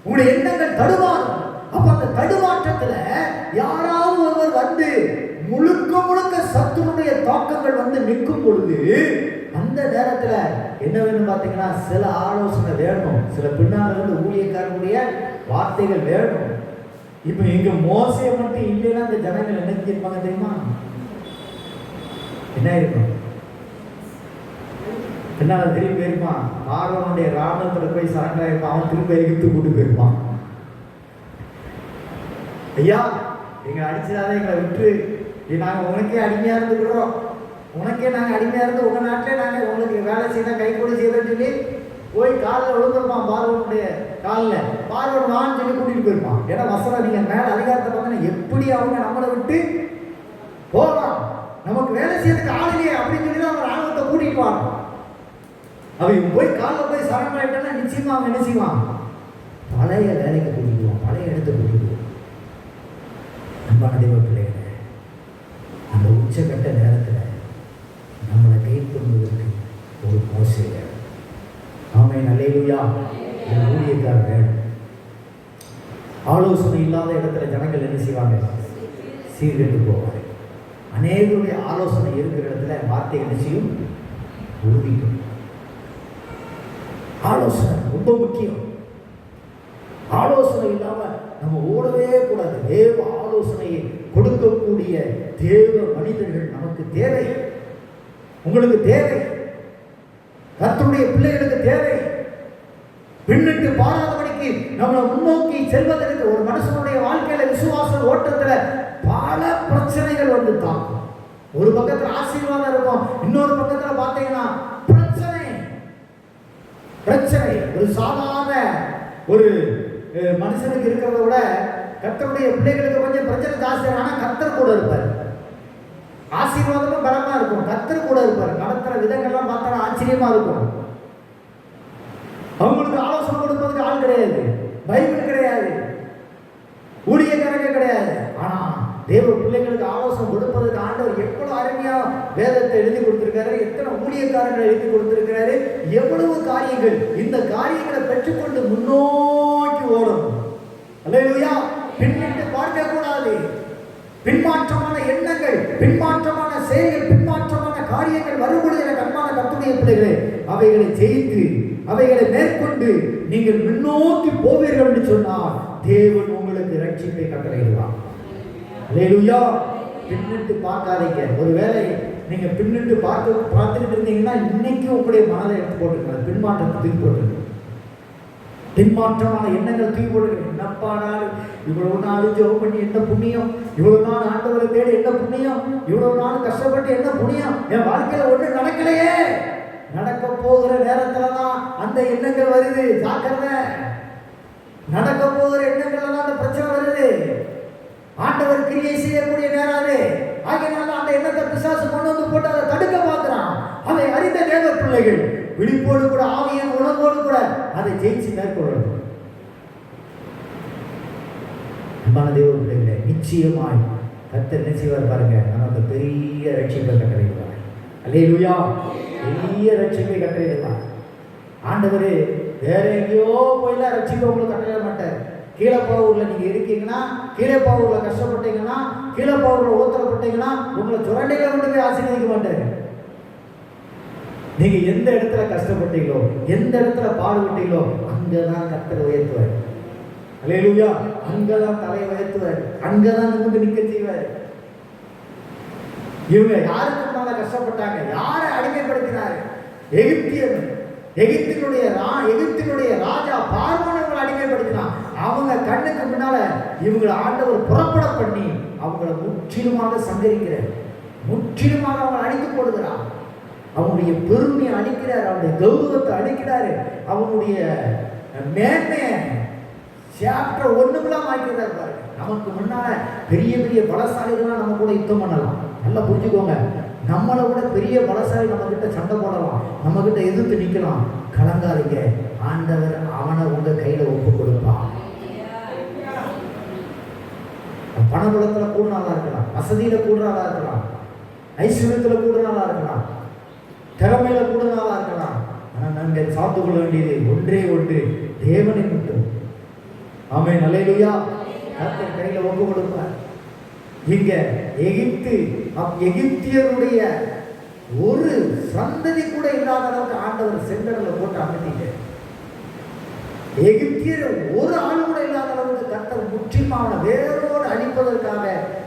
உங்களுடைய எண்ணங்கள் தடுமாறும். அப்ப அந்த தடுமாற்றத்துல யாராவது ஒருவர் வந்து முழுக்க முழுக்க சத்துருடைய தாக்கங்கள் வந்து நிற்கும் பொழுது அந்த நேரத்துல என்ன வேணும் பாத்தீங்கன்னா, சில ஆலோசனை வேணும், சில பின்னால் இருந்து ஊழியக்காரனுடைய வார்த்தைகள் வேணும். இப்ப இங்க மோசே மட்டும் இல்லைன்னா அந்த ஜனங்கள் என்ன செஞ்சிருப்பாங்க தெரியுமா? என்ன இருக்கும்? பின்னால திரும்பி போயிருப்பான், பார்வனுடைய ராணுவத்துல போய் சரண்டர் ஆயிருப்பான், அவன் திரும்ப எகிப்து கூட்டு போயிருப்பான். ஐயா, எங்க அடிச்சதாதான் எங்களை விட்டு, நாங்க உனக்கே அடிமையா இருந்துக்கிறோம், உனக்கே நாங்கள் அடிமையாக இருந்து உங்கள் நாட்டிலே நாங்கள் உங்களுக்கு வேலை செய்யணும், கை கூட செய்யணும்னு சொல்லி போய் காலில் விழுந்துருப்பான். பார்வனுடைய காலில் பார்வன் வான்னு சொல்லி கூட்டிகிட்டு போயிருப்பான். ஏன்னா வசனம் நீங்கள் மேலே அதிகாரத்தை பார்த்தீங்கன்னா எப்படி அவங்க நம்மளை விட்டு போகலாம், நமக்கு வேலை செய்யறதுக்கு ஆள் இல்லையே அப்படின்னு சொல்லி தான் அவங்க ராணுவத்தை கூட்டிகிட்டு வாங்க. அவங்க போய் காலில் போய் சரணாயிட்டா நிச்சயமாக அவங்க என்ன செய்வான், பழைய வேலைக்கு கூட்டிடுவான், பழைய இடத்தை கூட்டிடுவான். அன்பான தெய்வ பிள்ளைகளே, அந்த உச்சகட்ட நேரத்தில் நம்மளை கைட் பண்ணுவதற்கு ஒரு மோசே வேணும். ஆமென். அல்லேலூயா. ஊழியக்காரர் வேணும். ஆலோசனை இல்லாத இடத்துல ஜனங்கள் என்ன செய்வாங்க? சீர்கெட்டு போவாங்க. அநேகருடைய ஆலோசனை இருக்கிற இடத்துல வார்த்தை என்ன செய்யும்? உறுதிக்கும். ஆலோசனை ரொம்ப முக்கியம். ஆலோசனை இல்லாம நம்ம ஓடவே கூடாது. தேவ ஆலோசனையை கொடுக்கக்கூடிய தேவ மனிதர்கள் நமக்கு தேவை. உங்களுக்கு தேவை, கர்த்தருடைய பிள்ளைகளுக்கு தேவை. பின்னிட்டு பாராதபடிக்கு நம்மளை முன்னோக்கி செல்வதற்கு ஒரு மனுஷனுடைய வாழ்க்கையில விசுவாச ஓட்டத்துல பல பிரச்சனைகள் வந்து தாக்கும். ஒரு பக்கத்துல ஆசீர்வாதம் இருக்கும், இன்னொரு பக்கத்துல பாத்தீங்கன்னா பிரச்சனை. ஒரு சாதாரண ஒரு மனுஷனுக்கு இருக்கிறத விட கர்த்தருடைய பிள்ளைகளுக்கு கொஞ்சம் பிரச்சனை ஜாஸ்தி. ஆனா கர்த்தர் கூட இருப்பார். ஆசீர்வாதமும் பலமா இருக்கும், கர்த்தர் கூட இருப்பார். நடத்துற விதங்கள்லாம் பார்த்தா ஆச்சரியமா இருக்கும். அவங்களுக்கு ஆலோசனை கொடுப்பதுக்கு ஆள் கிடையாது, பைபிள் கிடையாது, ஊழியக்காரங்க கிடையாது. ஆனா தேவ பிள்ளைகளுக்கு ஆலோசனை கொடுப்பதற்கு ஆண்டவர் எவ்வளவு அருமையா வேதத்தை எழுதி கொடுத்திருக்காரு, எத்தனை ஊழியக்காரங்களை எழுதி கொடுத்திருக்கிறாரு, எவ்வளவு காரியங்கள். இந்த காரியங்களை பெற்றுக்கொண்டு முன்னோக்கி ஓடணும். அல்லேலூயா. பின்னிட்டு பார்க்க கூடாது. பின்மாற்றமான எண்ணங்கள், பின்மாற்றமான செயல்கள், பின்மாற்றமான காரியங்கள் வரும்பொழுது எனக்கு அன்பான கர்த்தருடைய பிள்ளைகளே, அவைகளை ஜெயித்து அவைகளை மேற்கொண்டு நீங்கள் முன்னோக்கி போவீர்கள் என்று சொன்னால் தேவன் உங்களுக்கு ரட்சிப்பை கட்டளையிடுவார். அல்லேலூயா. பின்னிட்டு பார்க்காதீங்க. ஒருவேளை நீங்க பின்னிட்டு பார்த்துக்கிட்டு இருந்தீங்கன்னா இன்னைக்கு உங்களுடைய மனதை எடுத்து போட்டுருங்க. பின்மாற்றத்தை தூக்கி போட்டுருங்க. பின்மாற்றமான எண்ணங்கள் தூக்கி போட்டுருங்க. என்னப்பா நாள் இவ்வளவு நாள் ஜெபம் பண்ணி என்ன புண்ணியம், இவ்வளவு நாள் ஆண்டவரை தேடி என்ன புண்ணியம், இவ்வளவு நாள் கஷ்டப்பட்டு என்ன புண்ணியம், என் வாழ்க்கையில ஒண்ணு நடக்கலையே. நடக்க போகிற நேரத்துலதான் அந்த எண்ணங்கள் வருது. ஜாக்கிரதை. நடக்க போகிற எண்ணங்கள் எல்லாம் அந்த பிரச்சனை வருது. ஆண்டவர் கிரியை செய்யக்கூடிய நேரம் அது. ஆகையினால அந்த எண்ணத்தை பிசாசு கொண்டு வந்து போட்டு அதை தடுக்க பார்க்கிறான். அதை அறிந்த தேவ பிள்ளைகள் விழிப்போடு கூட ஆவியின் உணர்வோடு கூட அதை ஜெயிச்சு மேற்கொள்ளணும். அன்பான தேவ பிள்ளைகளே, நிச்சயமாய் கர்த்தர் என்ன செய்வார் பாருங்க, நமக்கு பெரிய ரட்சிப்பை கட்டளையிடுவார். அல்லேலூயா. பெரிய ரட்சிப்பை கட்டளையிடுவார். ஆண்டவர் வேற எங்கேயோ போயெல்லாம் ரட்சிப்பை உங்களுக்கு கட்டளையிட மாட்டார். கீழப்பாவூர்ல நீங்க இருக்கீங்கன்னா, கீழப்பாவூர்ல கஷ்டப்பட்டீங்கன்னா, கீழப்பாவூர்ல ஊத்தரப்பட்டீங்கன்னா உங்களை சுரண்டையில கொண்டு போய் ஆசீர்வதிக்க மாட்டாரு. நீங்க எந்த இடத்துல கஷ்டப்பட்டீங்களோ, எந்த இடத்துல பாடுபட்டீங்களோ அங்கதான் கர்த்தர் உயர்த்துவார். அல்லேலூயா. அங்கதான் தலையை உயர்த்துவார், அங்கதான் நிமிர்ந்து நிக்க செய்வார். இவங்க யாருக்கு முன்னால கஷ்டப்பட்டாங்க, யாரை அடிமைப்படுத்தினாரு? எகிப்தினுடைய ராஜா பார்வோனை அடிமைப்படுத்தினான். அவங்க கண்ணுக்கு முன்னால இவங்களை ஆண்டவர் புறப்பட பண்ணி அவங்களை முற்றிலுமாக சங்கரிக்கிறார், முற்றிலுமாக அவங்களை அழித்து போடுகிறார். அவனுடைய பெருமையை அழிக்கிறார், அவனுடைய கௌரவத்தை அழிக்கிறாரு, அவனுடைய மேன்மையை சாப்டர் ஒண்ணுக்குலாம் ஆக்கிறார். பாருங்க, நமக்கு முன்னால பெரிய பெரிய பலசாலிகள்லாம் நம்ம கூட யுத்தம் பண்ணலாம். நல்லா புரிஞ்சுக்கோங்க. நம்மளை விட பெரிய பலசாலி நம்ம கிட்ட சண்டை போடலாம், நம்ம கிட்ட எதிர்த்து நிக்கலாம். கலங்காதீங்க, ஆண்டவர் அவனை உங்க கையில ஒப்பு கொடுப்பான். பணபலத்துல கூடுனாலா இருக்கலாம், வசதியில கூடுனாலா இருக்கலாம், ஐஸ்வர்யத்துல கூடுனாலா இருக்கலாம், திறமையில கூடுனாலா இருக்கலாம். ஆனா நாங்க சாப்பிட்டு கொள்ள வேண்டியது ஒன்றே ஒன்று, தேவனை மட்டும். ஆமென். அல்லேலூயா. கர்த்தர் கையில ஒப்பு கொடுப்பார். இங்க எகிப்தியருடைய ஒரு சந்ததி கூட இல்லாத அளவுக்கு ஆண்டவர் செங்கடலை போட்டு அமைத்திட்டு, எகிப்தியர் ஒரு ஆள் கூட இல்லாத அளவுக்கு கர்த்தர் முற்றிலுமாக வேரோடு அழிப்பதற்காக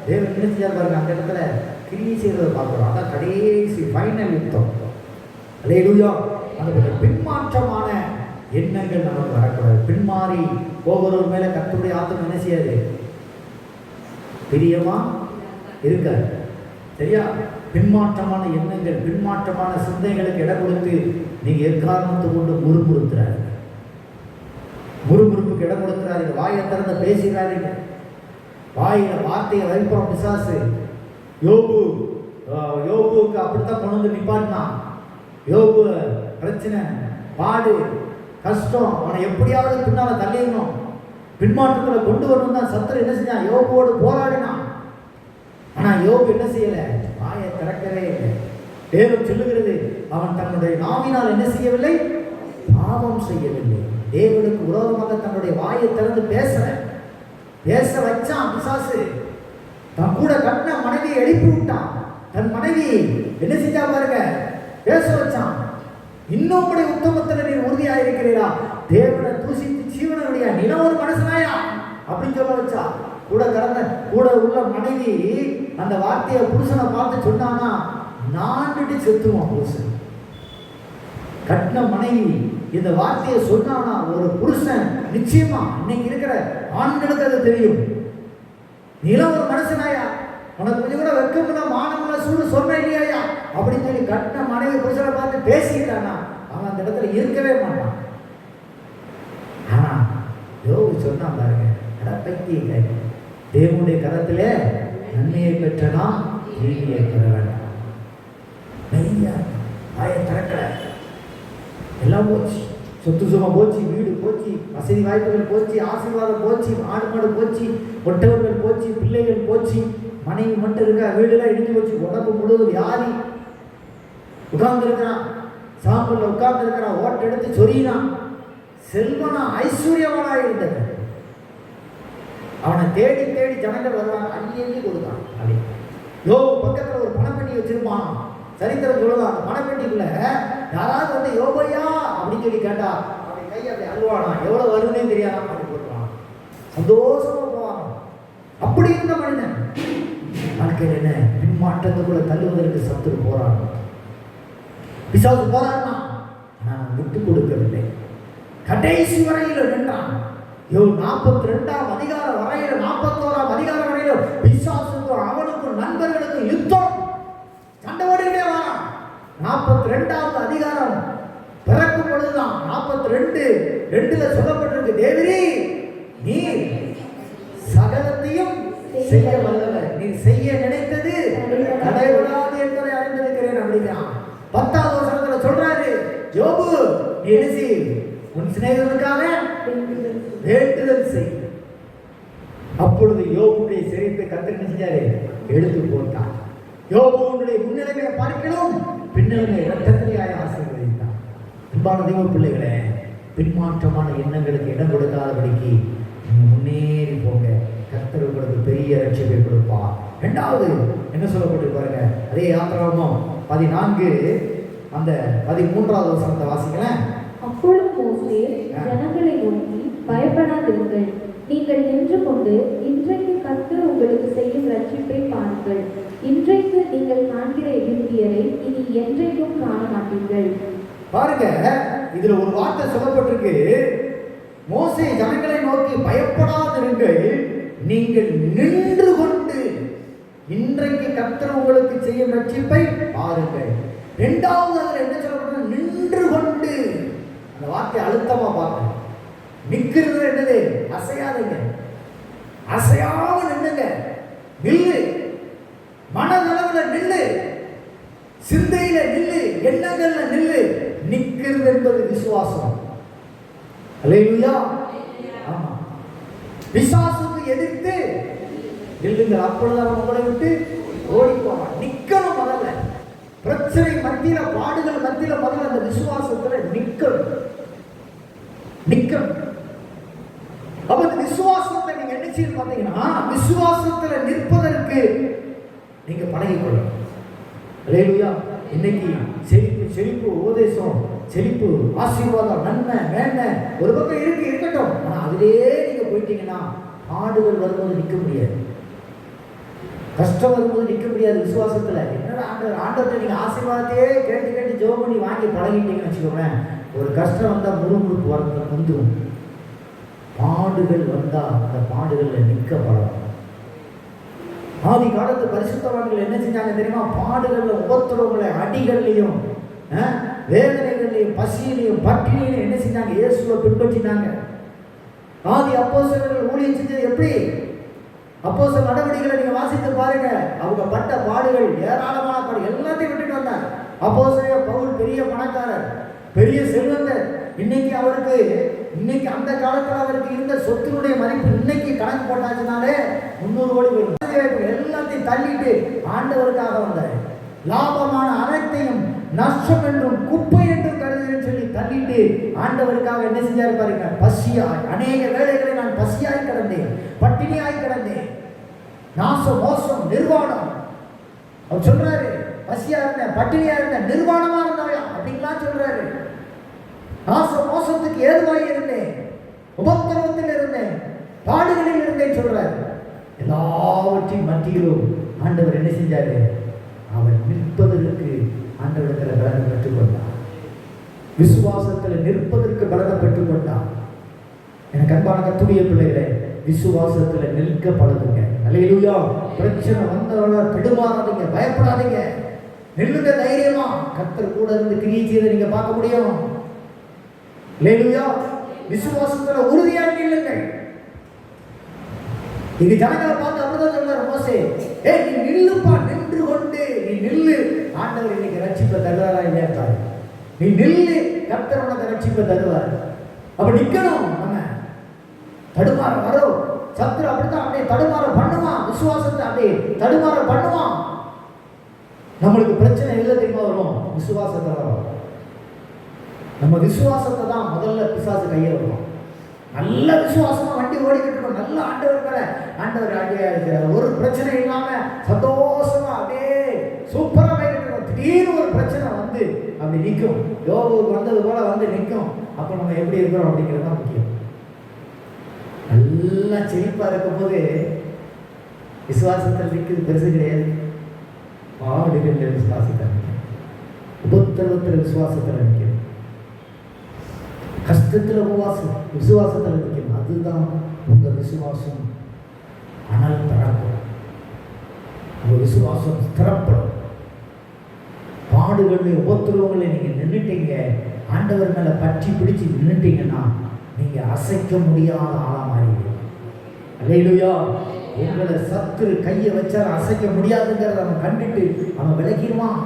தேவன் என்ன செஞ்சார் பாருங்க. அந்த இடத்துல கிரியை செய்வதை பார்க்கிறோம். அதான் கடைசி ஃபைனல் யுத்தம். அல்லேலூயா. அந்த பின்மாற்றமான எண்ணங்கள் நமக்கு வரக்கூடாது. பின்மாறி ஒவ்வொரு மேல கர்த்தருடைய ஆத்மா என்ன செய்யாது, பிரியமா இருக்காது. சரியா? பின்மாற்றமான எண்ணங்கள், பின்மாற்றமான சிந்தைகளுக்கு இடம் கொடுத்து நீங்க எக்காரணத்தை கொண்டு முறுமுறுப்புக்கு இடம் கொடுக்கிறாரு. வாயை திறந்து பேசுகிறாருங்க. வாயில வார்த்தையை வைப்போம் பிசாசு. யோபுக்கு அப்படித்தான் கொண்டு வந்து நிப்பாட்டினா. யோபு பிரச்சனை, பாடு, கஷ்டம், அவனை எப்படியாவது பின்னால தள்ளிடணும், பின்மாற்றத்துல கொண்டு வரணும் தான் சத்துரு என்ன செஞ்சான், யோபுவோடு போராடினான். ஆனா யோபு என்ன செய்யல, வாயை திறக்கவே இல்லை. தேவன் சொல்லுகிறது, அவன் தன்னுடைய நாவினால் என்ன செய்யவில்லை, பாவம் செய்யவில்லை. தேவனுக்கு விரோதமாக தன்னுடைய வாயை திறந்து பேசுற. பேச வச்சான் பிசாசு. தன் கூட கட்டின மனைவியை எழுப்பி விட்டான். தன் மனைவி என்ன செஞ்சா பாருங்க, பேச வச்சான். இன்னும் கூட உத்தமத்தில் நீர் உறுதியாக இருக்கிறீரா, தேவனை தூசித்து ஜீவனுடைய நீன ஒரு மனுஷனாயா அப்படின்னு சொல்ல வச்சா. கூட உள்ள மனைவி அந்த வார்த்தையை புருஷனை பார்த்து சொன்னானா, நான்கிட்டு செத்துவான் புருஷன். கட்டின மனைவி இந்த வார்த்தையை சொன்னானா ஒரு புருஷன் நிச்சயமா இன்னைக்கு இருக்கிற ஆண்களுக்கு அது தெரியும். நீலாம் ஒரு மனுஷனாயா, உனக்கு கொஞ்சம் கூட வெக்கமில்ல மானமில்ல சூடு சொன்ன இல்லையா அப்படின்னு சொல்லி கட்டின மனைவி புருஷனை பார்த்து பேசிட்டானா அவன் அந்த இடத்துல இருக்கவே மாட்டான். ஆனா யோபு சொன்னா பாருங்க, பைத்திய தேவனுடைய கரத்திலே நன்மையை பெற்றனா தீமையை பெற வேண்டாம். வாயை திறக்கல, எல்லாம் போச்சு. சொத்து சுகம் போச்சு, வீடு போச்சு, வசதி வாய்ப்புகள் போச்சு, ஆசீர்வாதம் போச்சு, ஆடு மாடு போச்சு, ஒட்டவர்கள் போச்சு, பிள்ளைகள் போச்சு, மனைவி மட்டும் இருக்கா, வீடுலாம் இடிஞ்சு போச்சு, உடம்பு முழுவதும் வியாதி. உட்கார்ந்து இருக்கிறான், சாம்பல்ல உட்கார்ந்து இருக்கிறான், ஓட்ட எடுத்து சொரியினான். செல்வனா ஐஸ்வர்யவனா இருந்தது. அவனை தேடி தேடி ஜனங்கள் வருவாங்க, அள்ளி கொடுத்தான். அப்படி பக்கத்துல ஒரு பணப்பெட்டி வச்சிருப்பான். சரித்திரம் சொல்லுவான், அந்த பணப்பெட்டிக்குள்ள யாராவது வந்து யோபையா அப்படின்னு சொல்லி கேட்டா அவன் கையை அப்படி அழுவானா, எவ்வளவு வருதுன்னே தெரியாதா அப்படி போட்டுவான். சந்தோஷமா போவான். அப்படி இருந்த மனிதன் வாழ்க்கையில் என்ன பின்மாற்றத்துக்குள்ள தள்ளுவதற்கு சத்துரு போறான், பிசாசு போறான்னா நான் விட்டு கொடுக்கவில்லை. கடைசி வரையில் நின்றான். 42ஆம் அதிகாரம் வரையில 41ஆம் அதிகாரம் வரையில பிசாசுக்கும் அவனுக்கும் நண்பர்களுக்கும் யுத்தம், சண்டை ஓடிக்கிட்டே வரான். 42ஆவது அதிகாரம் பிறக்கும் பொழுதுதான் 42:2 சொல்லப்பட்டிருக்கு, தேவரீ நீ சகலத்தையும் செய்ய வல்லவர், நீ செய்ய நினைத்தது தடைபடாது என்பதை அறிந்திருக்கிறேன் அப்படிங்கிறான். 10ஆவது வசனத்துல சொல்றாரு, யோபு நீ என்ன செய், உன் சிநேகிதனுக்காக வேண்டுதல் செய். அப்பொழுது யோபுடைய சிரிப்பை கர்த்தர் என்ன செஞ்சாரு, எடுத்து போட்டான். யோபுடைய முன்னிலைமையை பார்க்கணும், பின்னிலைமை இரத்தத்திலேயே ஆசீர்வதித்தான். அன்பான தெய்வ பிள்ளைகளே, பின்மாற்றமான எண்ணங்களுக்கு இடம் கொடுக்காதபடிக்கு நீங்க முன்னேறி போங்க. கர்த்தர் உங்களுக்கு பெரிய ரட்சிப்பை கொடுப்பார். இரண்டாவது என்ன சொல்லப்பட்டு பாருங்க, அதே யாத்திராகமம் 14 அந்த 13வது வசனத்தை வாசிங்களேன். அப்பொழுது மோசே ஜனங்களை நோக்கி, பயப்படாதிருங்கள், நீங்கள் நின்று கொண்டு இன்றைக்கு கர்த்தர் உங்களுக்கு செய்யும் ரட்சிப்பை பாருங்கள். இன்றைக்கு நீங்கள் காண்கிற எகிப்தியரை இனி என்றைக்கும் காண மாட்டீர்கள். பாருங்க, இதுல ஒரு வார்த்தை சொல்லப்பட்டிருக்கு, மோசே ஜனங்களை நோக்கி பயப்படாதிருங்கள், நீங்கள் நின்று கொண்டு இன்றைக்கு கர்த்தர் உங்களுக்கு செய்யும் ரட்சிப்பை பாருங்கள். இரண்டாவது அதுல என்ன சொல்லப்பட்டது, நின்று கொண்டு. அந்த வார்த்தை அழுத்தமா பார்க்கணும். நிக்கிறது என்னது, அசையாதுங்க, அசையாம நின்னுங்க, நில்லு, மனதளவுல நில்லு, சிந்தையில நில்லு, எண்ணங்கள்ல நில்லு. நிக்கிறது என்பது விசுவாசம். அல்லேலூயா. ஆமா, பிசாசுக்கு எதிர்த்து நில்லுங்கள், அப்பொழுது அவன் உங்களை விட்டு ஓடி போவான். நிக்கணும் முதல்ல, பிரச்சனை மத்தியில, பாடுகள் மத்தியில முதல்ல அந்த விசுவாசத்துல நிக்கணும். அப்ப இந்த விசுவாசத்தை நீங்க என்ன செய்யணும் பாத்தீங்கன்னா, விசுவாசத்துல நிற்பதற்கு நீங்க பழகிக்கொள்ளணும். அல்லேலூயா. இன்னைக்கு செழிப்பு உபதேசம், செழிப்பு ஆசீர்வாதம், நன்மை மேன்மை ஒரு பக்கம் இருக்கட்டும். ஆனா அதிலே நீங்க போயிட்டீங்கன்னா பாடுகள் வரும்போது நிற்க முடியாது, கஷ்டம் வரும்போது நிற்க முடியாது. விசுவாசத்துல என்னடா ஆண்டவர்கிட்ட நீங்க ஆசீர்வாதத்தையே கேட்டு கேட்டு ஜெபம் பண்ணி வாங்கி பழகிட்டீங்கன்னு வச்சுக்கோங்களேன், ஒரு கஷ்டம் வந்தா முறுமுறுப்பு வந்துடும். பாடுகள் வந்தா அந்த பாடுகள்ல நிற்க பழகும். ஆதி காலத்து பரிசுத்தவான்கள் என்ன செஞ்சாங்க தெரியுமா, பாடுகள்ல உபத்திரவங்களை, அடிகள்லையும் வேதனைகள்லையும் பசியிலையும் பட்டினியிலையும் என்ன செஞ்சாங்க, இயேசுவை பின்பற்றினாங்க. ஆதி அப்போஸ்தலர்கள் ஊழியம் செஞ்சது எப்படி, அப்போஸ்தலர் நடவடிக்கைகளை நீங்க வாசித்து பாருங்க. அவங்க பட்ட பாடுகள், ஏராளமான பாடு, எல்லாத்தையும் விட்டுட்டு வந்தாங்க. அப்போஸ்தலர் பவுல் பெரிய பணக்காரர், பெரிய செல்வந்தர். இன்னைக்கு அந்த காலத்துல அவருக்கு இருந்த சொத்தினுடைய மதிப்பு இன்னைக்கு கணக்கு போட்டாச்சுனாலே 300 கோடி போயிடும். எல்லாத்தையும் தள்ளிட்டு ஆண்டவருக்காக வந்தார். லாபமான அனைத்தையும் நஷ்டம் என்றும் குப்பை என்றும் கருதுன்னு சொல்லி தள்ளிட்டு அன்றைக்கு ஆண்டவருக்காக என்ன செஞ்சாரு பாருங்க, பசியாய், அநேக வேளைகளை நான் பசியாய் கிடந்தேன், பட்டினியாய் கிடந்தேன், நாசம் மோசம் நிர்வாணம். அவர் சொல்றாரு, பசியா இருந்தேன், பட்டினியா இருந்தேன், நிர்வாணமா இருந்தவையா அப்படின்லாம் சொல்றாரு. நாசம் மோசத்துக்கு ஏதுவாய் இருந்தேன், உபத்திரவத்தில் இருந்தேன், பாடுகளில் இருந்தேன் சொல்றாரு. எல்லாவற்றின் மத்தியிலும் ஆண்டவர் என்ன செஞ்சாரு, அவர் நிற்பதற்கு ஆண்டவரிடத்தில் பலனை பெற்றுக்கொண்டார். விசுவாசத்தில் நிற்பதற்கு பலனை பெற்றுக்கொண்டார். எனக்கு அன்பான கர்த்தருடைய பிள்ளைகளே, விசுவாசத்தில் நிற்க பழகுங்க. அல்லேலூயா. பிரச்சனை வந்தவங்க தடுமாறாதீங்க, பயப்படாதீங்க, நில்லுங்க தைரியமா. கர்த்தர் கூட இருந்து கிரியை செய்த நீங்க பார்க்க முடியும். அல்லேலூயா. விசுவாசத்துல உறுதியாக நில்லுங்கள். இங்க ஜனங்களை பார்த்து அப்படிதான் சொல்றாரு மோசே, ஏய் நீ நில்லுப்பா, நின்று கொண்டு நீ நில்லு, ஆண்டவர் இன்னைக்கு ரட்சிப்பை தருவாரா இல்லையா, நீ நில்லு, கர்த்தர் உனக்கு ரட்சிப்பை தருவார். அப்ப நிக்கணும். நம்ம தடுமாற வரும், சத்துரு அப்படித்தான் அப்படியே தடுமாற பண்ணுவான், விசுவாசத்தை அப்படியே தடுமாற பண்ணுவான். நம்மளுக்கு பிரச்சனை இல்லை தெரியுமா வரும், விசுவாசத்தை வரும். நம்ம விசுவாசத்தை தான் முதல்ல பிசாசு கையில் வருவோம். நல்ல விசுவாசமா வண்டி ஓடிக்கிட்டு இருக்கோம், நல்ல ஆண்டவர் மேல ஆண்டவர் அடியா இருக்கிறார், ஒரு பிரச்சனை இல்லாம சந்தோஷமா அப்படியே சூப்பரா போயிட்டு இருக்கோம். திடீர்னு ஒரு பிரச்சனை வந்து அப்படி நிற்கும், யோபுக்கு வந்தது போல வந்து நிற்கும். அப்ப நம்ம எப்படி இருக்கிறோம் அப்படிங்கிறது தான் முக்கியம். நல்லா செழிப்பா இருக்கும் போது விசுவாசத்தில் நிற்கிறது பெருசு கிடையாது. பாடுகள் விசுவாசத்தில் நிற்கும், உபத்திரவத்தில் விசுவாசத்தில் நிற்கும், கஷ்டத்தில் உபவாசம் விசுவாசத்தில் நிற்கும். அதுதான் உங்க விசுவாசம் அனல் தரப்படும், உங்க விசுவாசம் ஸ்திரப்படும். பாடுகளில் உபத்திரவங்களை நீங்க நின்றுட்டீங்க, ஆண்டவர் மேல பற்றி பிடிச்சு நின்றுட்டீங்கன்னா நீங்க அசைக்க முடியாத ஆளா மாறிடுவீங்க. அல்லேலூயா. உங்களை சத்துரு கையை வச்சால் அசைக்க முடியாதுங்கிறத அவன் கண்டுட்டு அவன் விலகிடுவான்.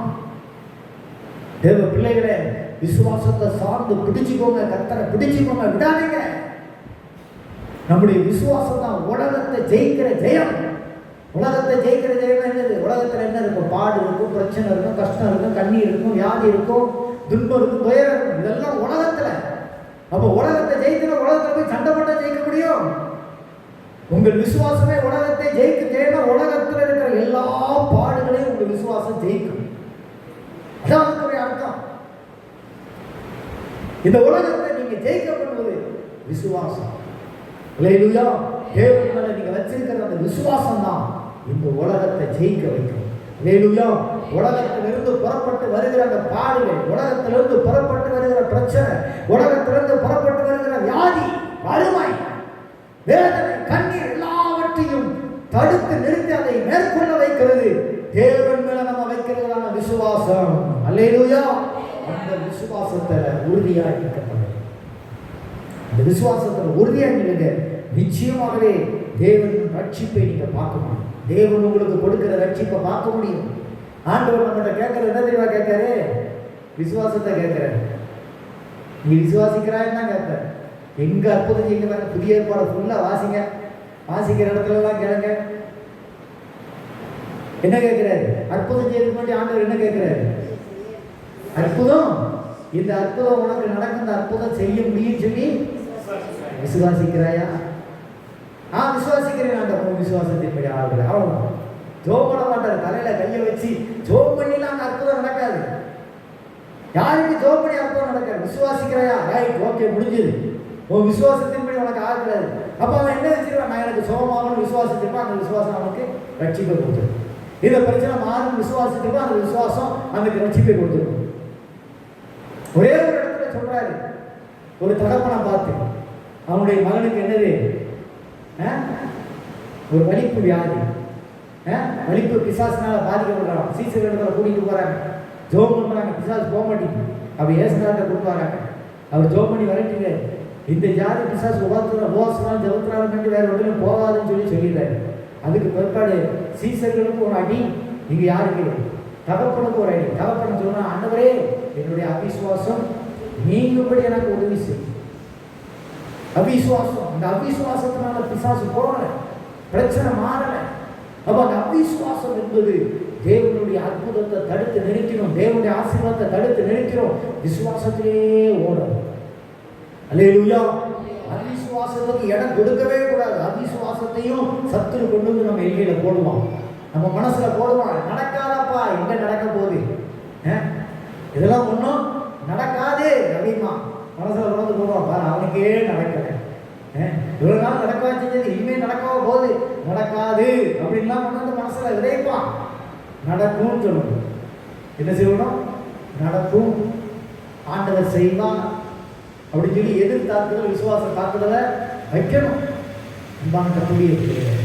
தேவ பிள்ளைகளே, விசுவாசத்தை சார்ந்து பிடிச்சுக்கோங்க, கர்த்தரை பிடிச்சுக்கோங்க, விடாதீங்க. நம்முடைய விசுவாசம் தான் உலகத்தை ஜெயிக்கிற ஜெயம். உலகத்தை ஜெயிக்கிற ஜெயம் என்னது? உலகத்துல என்ன இருக்கும்? பாடு இருக்கும், பிரச்சனை இருக்கும், கஷ்டம் இருக்கும், கண்ணீர் இருக்கும், வியாதி இருக்கும், துன்பம் இருக்கும், துயரம் இருக்கும், இதெல்லாம் உலகத்துல. அப்ப உலகத்தை ஜெயிக்கிற உலகத்துல போய் சண்டை போட்டா ஜெயிக்க முடியும்? உங்கள் விசுவாசமே உலகத்தை ஜெயிக்க உலகத்துல இருக்கிற எல்லா பாடுகளையும் உங்கள் விசுவாசம் ஜெயிக்கும். அதான் அதுக்குரிய அர்த்தம். இந்த உலகத்தை நீங்க ஜெயிக்க பண்ணுவது விசுவாசம். அல்லேலூயா. தேவன் மேல நீங்க வச்சிருக்கிற அந்த விசுவாசம் தான் இந்த உலகத்தை ஜெயிக்க வைக்கும். அல்லேலூயா. உலகத்திலிருந்து புறப்பட்டு வருகிற அந்த பாடுகள், உலகத்திலிருந்து புறப்பட்டு வருகிற பிரச்சனை, உலகத்திலிருந்து புறப்பட்டு வருகிற வியாதி, வறுமை, வேதனை, கண்ணீர் எல்லாவற்றையும் தடுத்து நிறுத்தி அதை மேற்கொள்ள வைக்கிறது தேவன் மேல நம்ம வைக்கிறதான விசுவாசம். அல்லேலூயா. அந்த விசுவாசத்துல உறுதியாக இருக்கப்படும். அந்த விசுவாசத்துல உறுதியாக இருங்க, நிச்சயமாகவே தேவன் ரட்சிப்பை நீங்க பார்க்க முடியும். தேவன் உங்களுக்கு கொடுக்கிற ரட்சிப்பை பார்க்க முடியும். ஆண்டவர் நம்மகிட்ட கேட்கறது என்ன தெரியுமா கேட்காரு? விசுவாசத்தை கேட்கிறாரு. நீ விசுவாசிக்கிறாய் தான் கேட்பார். எங்க அற்புதம் செய்யுங்க, புதிய ஏற்பாடு ஃபுல்லா வாசிங்க, வாசிக்கிற இடத்துல எல்லாம் கேளுங்க. என்ன கேட்கிறாரு? அற்புதம் செய்யறதுக்கு முன்னாடி ஆண்டவர் என்ன கேட்கிறாரு? அற்புதம், இந்த அற்புதம் உனக்கு நடக்கும், இந்த அற்புதம் செய்ய முடியும் சொல்லி விசுவாசிக்கிறாயா? விசுவாசிக்கிறேன். அந்த விசுவாசத்தின்படி ஆளுகிற அவ்வளவுதான். ஜோம் பண்ண மாட்டார், தலையில கையை வச்சு ஜோம் பண்ணிலாம் அந்த அற்புதம் நடக்காது. யாருக்கு ஜோம் பண்ணி அற்புதம் நடக்காது? விசுவாசிக்கிறாயா? ரைட், ஓகே, முடிஞ்சது. உன் விசுவாசத்தின்படி உனக்கு ஆகுறது. அப்ப அவன் என்ன வச்சிருவான்? நான் எனக்கு சோமாகணும் விசுவாசத்திருப்பான், அந்த விசுவாசம் அவனுக்கு ரட்சிப்பை கொடுத்துரும். இந்த பிரச்சனை மாறும் விசுவாசத்திருப்பான், அந்த விசுவாசம் அவனுக்கு ரட்சிப்பை கொடுத்துரும். ஒரே ஒரு இடத்துல சொல்றாரு, ஒரு தகப்பனை பார்த்து அவனுடைய மகனுக்கு என்னது, ஒரு வலிப்பு வியாதி, வலிப்பு பிசாசினால பாதிக்கப்படுறான். சீசர்களிடத்துல கூட்டிட்டு போறாங்க, ஜோம் பண்றாங்க, பிசாசு போக மாட்டேங்குது. அப்படி ஏசுனாட்ட கொடுப்பாங்க, அவர் ஜோம் பண்ணி வரட்டிங்க, இந்த ஜாதி பிசாசு உபாசனாலும் ஜபத்தினாலும் வேற ஒன்றும் போகாதுன்னு சொல்லிடுறாரு. அதுக்கு பிற்பாடு சீசர்களுக்கு ஒரு அடி, இங்க யாருக்கு? தகப்பனுக்கு ஒரு அடி. தகப்பன் சொன்னா, ஆண்டவரே என்னுடைய அவிசுவாசம் நீங்கும்படி எனக்கு உதவி செய்யும். அவிசுவாசம், அந்த அவிசுவாசத்தினால பிசாசு போகல, பிரச்சனை மாறல. அப்ப அந்த அவிசுவாசம் என்பது தேவனுடைய அற்புதத்தை தடுத்து நிறுத்தினோம், தேவனுடைய ஆசீர்வாதத்தை தடுத்து நிறுத்தினோம். விசுவாசத்திலே ஓடும். அல்லேலூயா. அவிசுவாசத்துக்கு இடம் கொடுக்கவே கூடாது. அவிசுவாசத்தையும் சத்துரு கொண்டு வந்து நம்ம எல்லையில போடுவான், நம்ம மனசுல போடுவான். நடக்காதப்பா, எங்க நடக்க போகுது, இதெல்லாம் ஒன்றும் நடக்காது அப்படிமா மனசுல வந்து போடுவான். பாரு, அவனுக்கே நடக்கல, இவ்வளவு நாள் நடக்கவா செஞ்சது, இனிமேல் நடக்கவா போகுது, நடக்காது அப்படின்லாம் கொண்டு வந்து மனசுல விதைப்பான். நடக்கும்னு சொல்லணும். என்ன செய்யணும்? நடக்கும், ஆண்டவர் செய்வான் அப்படின்னு சொல்லி எதிர் தாக்குதல், விசுவாச தாக்குதலை வைக்கணும். அன்பான கத்துடைய பிள்ளைகளே,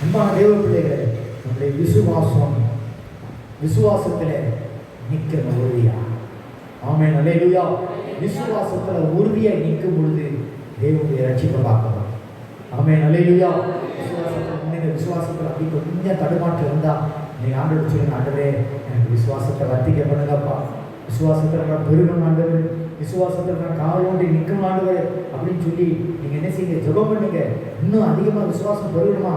அன்பான தேவ பிள்ளைகளே, நம்முடைய விசுவாசத்தில் நிற்கணும் உறுதியா. ஆமென், அல்லேலூயா. விசுவாசத்தில் உறுதியாக நிற்கும் பொழுது தேவனுடைய ரட்சிப்பை பார்க்கணும். ஆமென், அல்லேலூயா. விசுவாசத்தில் அப்படி கொஞ்சம் தடுமாற்றம் இருந்தால் நீங்கள் ஆண்டவர் சொல்லுங்க, ஆண்டவரே எனக்கு விசுவாசத்தை வர்த்திக்க பண்ணுங்கப்பா, விசுவாசத்தில் நான் பெருகணும் ஆண்டவர், விசுவாசத்தில் நான் காலோண்டி நிற்கணும் ஆண்டவர் அப்படின்னு சொல்லி நீங்கள் என்ன செய்யுங்க, ஜெபம் பண்ணுங்க. இன்னும் அதிகமாக விசுவாசம் பெருகணுமா,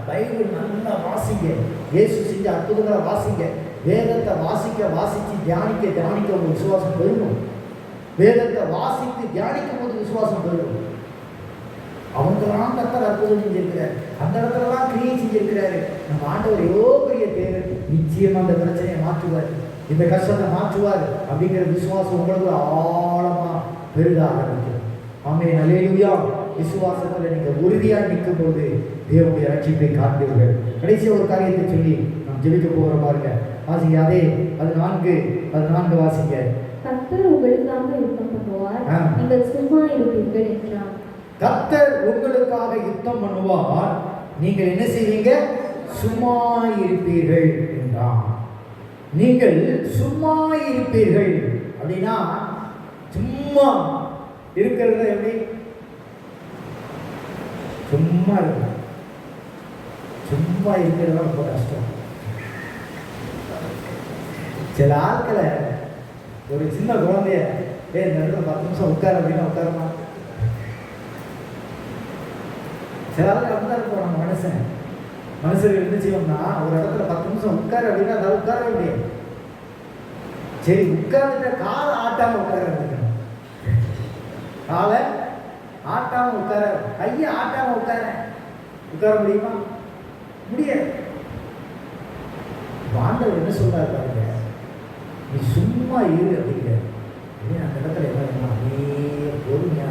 பைபிள் நல்லா வாசிங்க, இயேசு செஞ்ச அற்புதங்களை வாசிங்க, வேதத்தை வாசித்து தியானிக்க உங்கள் விசுவாசம் பெருகும். வேதத்தை வாசித்து தியானிக்கும் போது விசுவாசம் பெருகும். அவங்கெல்லாம் கர்த்தர் அற்புதம் செஞ்சிருக்கிறார், அந்த இடத்துலலாம் கிரியை செஞ்சிருக்கிறாரு. நம்ம ஆண்டவர் எவ்வளோ பெரிய தேவை, நிச்சயமா அந்த பிரச்சனையை மாற்றுவார், இந்த கஷ்டத்தை மாற்றுவார் அப்படிங்கிற விசுவாசம் உங்களுக்கு ஆழமா பெருக ஆரம்பிக்கும். ஆமென், அல்லேலூயா. விசுவாசத்தில் நீங்கள் உறுதியாக நிற்கும் போது தேவனுடைய ரட்சிப்பை காண்பீர்கள். கடைசி ஒரு காரியத்தை சொல்லி நாம் ஜெபிக்க போகிற பாருங்க. வாசிங்க, அதே 14 வாசிங்க. கர்த்தர் உங்களுக்காக யுத்தம் பண்ணுவார், நீங்கள் சும்மா இருப்பீர்கள் என்றார். கர்த்தர் உங்களுக்காக யுத்தம் பண்ணுவார், நீங்கள் என்ன செய்வீங்க? சும்மா இருப்பீர்கள் என்றார். நீங்கள் சும்மா இருப்பீர்கள் அப்படின்னா சும்மா இருக்கிறது எப்படி? சும்மா இருக்கு, சும்மா இருக்கிறது ரொம்ப கஷ்டம். சில ஆட்களை ஒரு சின்ன குழந்தைய இந்த இடத்துல 10 நிமிஷம் உட்கார அப்படின்னா உட்காரமா. சில ஆளுக்கு அப்படிதான் இருக்கும். நம்ம மனுஷர்கள் என்ன செய்வோம்னா, ஒரு இடத்துல 10 நிமிஷம் உட்கார அப்படின்னா அதை உட்கார முடியாது. சரி, உட்கார்ந்துட்ட காலை ஆட்டாம உட்கார இருக்கணும், காலை ஆட்டாம உட்கார, கையை ஆட்டாம உட்கார முடியுமா? முடியாது. ஆண்டவர் என்ன சொல்றாரு பாருங்க, நீ சும்மா இரு அப்படிங்கிற. அந்த இடத்துல என்ன பொறுமையா,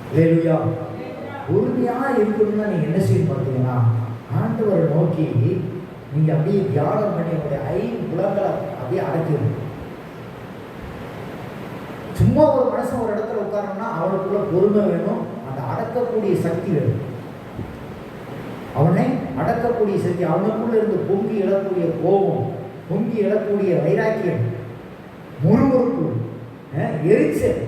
அல்லேலூயா, பொறுமையா இருக்கணும்னா நீங்க என்ன செய்யணும் பார்த்தீங்கன்னா, ஆண்டவரை நோக்கி நீங்க அப்படியே தியானம் பண்ணி உங்களுடைய 5 புலங்களை அப்படியே அடக்கிடணும். சும்மா ஒரு மனுஷன் ஒரு இடத்துல உட்காரணும்னா அவனுக்குள்ள பொறுமை வேணும், அந்த அடக்கக்கூடிய சக்தி வேணும். அவனை அடக்கக்கூடிய சக்தி, அவனுக்குள்ள இருந்து பொங்கி எழக்கூடிய கோபம், பொங்கி எழக்கூடிய வைராக்கியம், முறுமுறுப்பு, எரிச்சல்,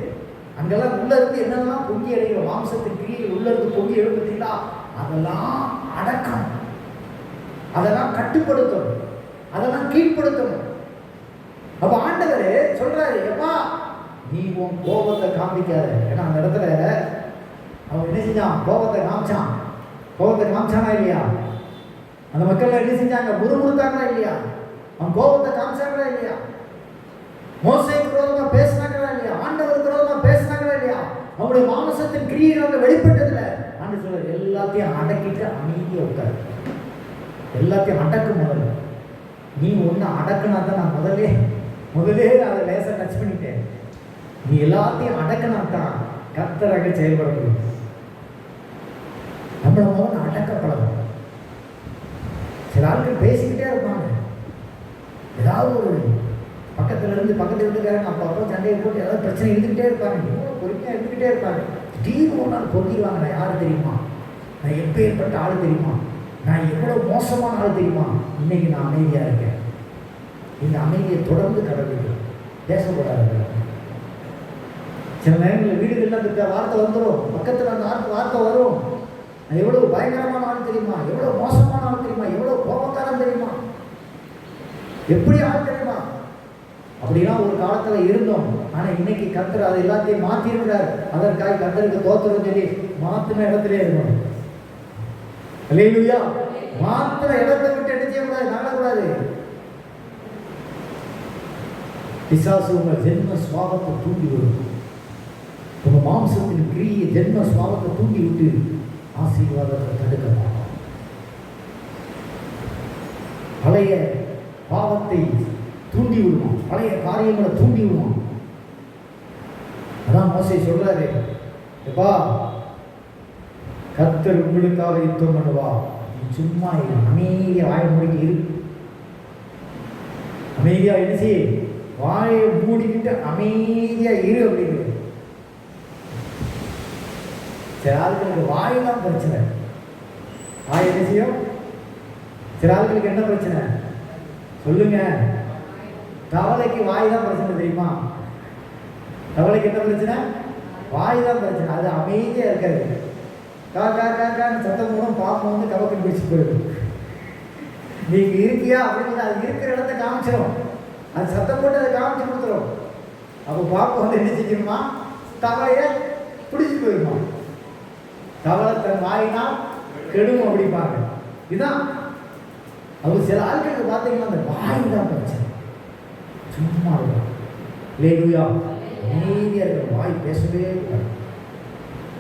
அங்கெல்லாம் உள்ள இருந்து என்னெல்லாம் பொங்கி அடைகிற மாம்சத்தின் கிரியை உள்ள இருந்து பொங்கி எழுப்பீங்களா, அதெல்லாம் அடக்கணும், அதெல்லாம் கட்டுப்படுத்தணும், அதெல்லாம் கீழ்ப்படுத்தணும். அப்ப ஆண்டவர் சொல்றாரு, எப்பா நீ உன் கோபத்தை காமிக்காத. ஏன்னா அந்த இடத்துல அவன் என்ன செஞ்சான்? கோபத்தை காமிச்சானா இல்லையா? அந்த மக்கள் என்ன செஞ்சாங்க? முறுமுறுத்தாங்களா இல்லையா? அவன் கோபத்தை காமிச்சாங்களா இல்லையா? மோசேக்கு விரோதமா பேசினாங்களா இல்லையா? ஆண்டவருக்கு விரோதமா பேசினாங்களா இல்லையா? அவங்களுடைய மாம்சத்தின் கிரியை அவங்க வெளிப்பட்டதுல ஆண்டு சொல்ற எல்லாத்தையும் அடக்கிட்டு அமைதியா உட்காரு. எல்லாத்தையும் அடக்கும். முதல்ல நீ ஒன்று அடக்கினா தான், நான் முதலே அதை லேசா டச் பண்ணிட்டேன். நீ எல்லாத்தையும் அடக்கினா தான் கர்த்தராக செயல்பட முடியும். நம்மள முதல்ல அடக்கப்படணும். சில ஆட்கள் பேசிக்கிட்டே இருப்பாங்க, ஏதாவது ஒரு பக்கத்து வீட்டுக்காரங்க அப்பப்போ சண்டையை போட்டு ஏதாவது பிரச்சனை இருந்துக்கிட்டே இருப்பாங்க, பொறுமையாக இருந்துக்கிட்டே இருப்பாங்க. திடீர்னு ஒரு நாள் பொருத்திடுவாங்க, நான் யார் தெரியுமா, நான் எப்போ ஏற்பட்ட ஆள் தெரியுமா, நான் எவ்வளோ மோசமான ஆள் தெரியுமா, இன்னைக்கு நான் அமைதியாக இருக்கேன். இந்த அமைதியை தொடர்ந்து கடவுளுக்கு பேசக்கூடாது. சில நேரங்களில் வீடுகளில் அந்த வார்த்தை வந்துடும், பக்கத்தில் அந்த வார்த்தை வரும், நான் எவ்வளோ பயங்கரமான ஆள் தெரியுமா, எவ்வளோ மோசமான ஆள் தெரியுமா, எவ்வளோ கோபக்காரன் தெரியுமா, எப்படி ஆள் தெரியுமா. அப்படிலாம் ஒரு காலத்தில் இருந்தோம். ஆனால் இன்னைக்கு கர்த்தர் அதை எல்லாத்தையும் மாற்றிருக்கிறார். அதற்காக கர்த்தருக்கு தோத்திரம் சொல்லி மாற்றின இடத்துல இருக்கணும். அல்லேலூயா. மாத்திர இடத்தை விட்டு என்ன செய்யக்கூடாது, நகரக்கூடாது. பிசாசு உங்கள் ஜென்ம சுவாபத்தை தூண்டி வரும். உங்க மாம்சத்தின் கிரிய ஜென்ம சுவாபத்தை தூண்டி விட்டு ஆசீர்வாதத்தை தடுக்க பார்ப்பான். பழைய பாவத்தை தூண்டி விடுவான், பழைய காரியங்களை தூண்டி விடுவான். அதான் மோசே சொல்றாரு, எப்பா கர்த்தர் உங்களுக்காக யுத்தம் பண்ணுவா, நீ சும்மா அமைதியா வாயை மூடிட்டு இரு. அமைதியா என்ன செய்ய, வாயை மூடிக்கிட்டு அமைதியா இரு அப்படிங்கிறது. சில ஆளுகளுக்கு வாயெல்லாம் பிரச்சனை, வாய் என்ன செய்யும்? சில ஆளுகளுக்கு என்ன பிரச்சனை சொல்லுங்க? தவளைக்கு வாய் தான் பிரச்சனை தெரியுமா? தவளைக்கு என்ன பிரச்சனை? வாய் தான் பிரச்சனை. அது அமைதியா இருக்காது. காக்கான்னு சத்தம் மூலம் பாப்பம் வந்து கவக்கு பிடிச்சு போயிடும். நீங்க இருக்கியா அப்படின்னு அது இருக்கிற இடத்த காமிச்சிடும். அது சத்தம் போட்டு அதை காமிச்சு கொடுத்துரும். அப்போ பாப்பம் வந்து என்ன செஞ்சிருமா? தவளைய பிடிச்சு போயிருமா? தவளை தன் வாயினா கெடும் அப்படிப்பாங்க. இதுதான் அவங்க சில ஆட்களுக்கு பார்த்தீங்கன்னா அந்த வாய் தான் பிரச்சனை. சும்மா இருக்கும் லேலுயா, அமைதியா இருக்கிற வாய் பேசவே கூடாது,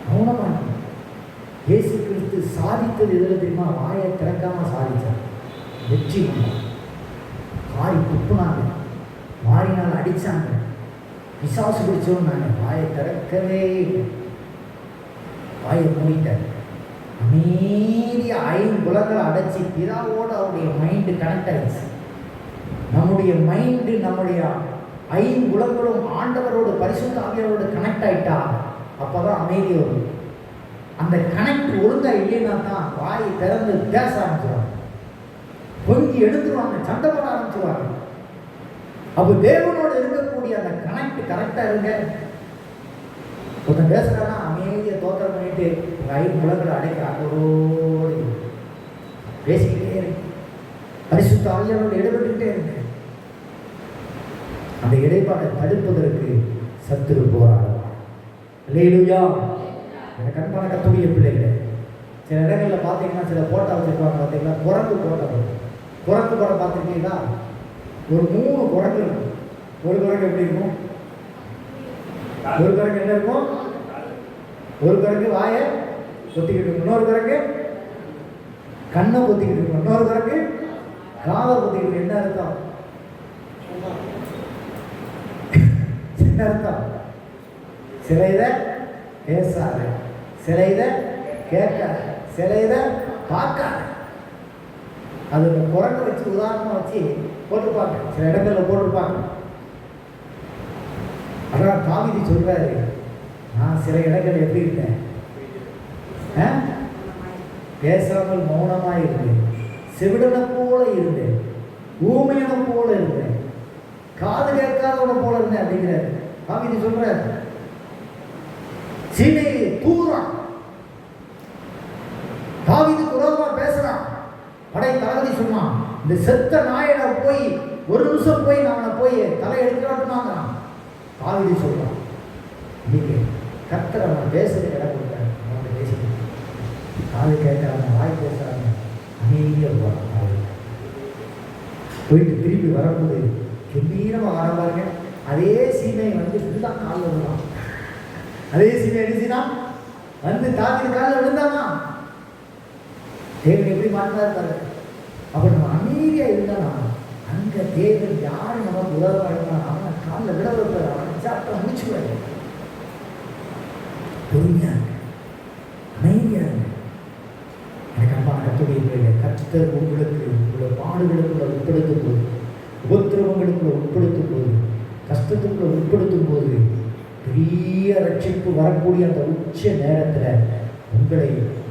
மௌனமா. இயேசு கிறிஸ்து சாதித்தது எதில் தெரியுமா? வாயை திறக்காம சாதிச்சார். வெற்றி கொண்டார். காரி துப்புனாங்க, மாறினால் அடிச்சாங்க, பிசாசு பிடிச்சோன்னாங்க. வாயை திறக்கவே, வாயை மூடிட்டார். அமைதியா ஐம்புலங்களை அடைச்சி பிதாவோடு அவருடைய மைண்டு கனெக்ட் ஆயிடுச்சு. நம்முடைய மைண்டு, நம்முடைய ஐம்புலங்களும் ஆண்டவரோடு பரிசுத்த ஆவியாரோடு கனெக்ட் ஆயிட்டா அப்பதான் அமைதி வரும். அந்த கனெக்ட் ஒழுங்கா இல்லைன்னா தான் வாயை திறந்து பேச ஆரம்பிச்சுவாங்க, பொங்கி எடுத்துருவாங்க, சண்டை போட ஆரம்பிச்சுவாங்க. அப்போ தேவனோடு இருக்கக்கூடிய அந்த கனெக்ட் கரெக்டா இருங்க. ஒருத்தன் பேசுறான்னா அமைதியை தோற்றம் பண்ணிட்டு உங்க ஐம்புலங்களை அடைக்க அதோடு பேசிக்கிட்டே இருக்கு. பரிசுத்த ஆவியாரோடு ஈடுபட்டுக்கிட்டே இருக்கு. அந்த இடைப்பாட்டை தடுப்பதற்கு சத்துரு போராடுவார். அல்லேலூயா. எனக்கு அன்பான கர்த்தருடைய பிள்ளைகளே, சில இடங்களில் பார்த்தீங்கன்னா சில போட்டோ வச்சுருப்பாங்க. பார்த்தீங்களா? குரங்கு போட்டோ. குரங்கு படம் பார்த்துருக்கீங்களா? ஒரு 3 குரங்கு இருக்கும். ஒரு குரங்கு எப்படி இருக்கும்? ஒரு குரங்கு என்ன இருக்கும்? ஒரு குரங்கு வாயை பொத்திக்கிட்டு இருக்கும், இன்னொரு குரங்கு கண்ணை பொத்திக்கிட்டு இருக்கும், இன்னொரு குரங்கு காதை பொத்திக்கிட்டு. என்ன அர்த்தம்? என்ன அர்த்தம்? சில இதை பேசாத, சில இதை கேட்காத, சில இதை பார்க்காத. அது இந்த குரங்கை வச்சு உதாரணமாக வச்சு போட்டுருப்பாங்க, சில இடங்களில் போட்டிருப்பாங்க. அதான் தாவீது சொல்றாரு, நான் சில இடங்கள் எப்படி இருந்தேன்? பேசாமல் மௌனமாக இருந்தேன், செவிடனை போல இருந்தேன், ஊமையனை போல இருந்தேன், காது கேட்காதவனை போல இருந்தேன் அப்படிங்கிறாரு தாவீது சொல்றாரு. சீமையை தூறான், தாவீதுக்கு விரோதமா பேசுறான். படை தளபதி சொன்னான், இந்த செத்த நாயனை போய் ஒரு நிமிஷம் போய் நான் போய் தலை எடுக்கிறான். தாவீது சொல்றான், நீங்க கர்த்தர் அவன் பேசுறது இடம் கொடுத்தாரு, அவன் பேசிட்டு காது கேட்கறாங்க, வாய் பேசுறாங்க, அமைதியா போறாங்க. போயிட்டு திருப்பி வரும்போது கம்பீரமா வர பாருங்க. அதே சீமையை வந்து இதுதான் காலில் விழுந்தான். அதே சீமை எழுதினா வந்து தாவீது காலில் விழுந்தானா? தேவன் எப்படி மாற்றினார் பாருங்க. அப்ப நம்ம அமைதியா இருந்தானா அங்க தேவன் யாரு நமக்கு உதவ அவனை காலில் விட வைப்பார், அவனை சாப்பிட்டா முடிச்சுவாரு. பொறுமையா அமைதியா எனக்கு அம்மா கத்துடைய கர்த்தர் உங்களுக்கு உங்களோட பாடுகளுக்குள்ள உட்படுத்தும் போது, உபத்திரவங்களுக்குள்ள உட்படுத்தும் போது, கஷ்டத்துக்குள்ள உட்படுத்தும் போது பெரிய ரட்சிப்பு வரக்கூடிய அந்த உச்ச நேரத்தில் உங்களை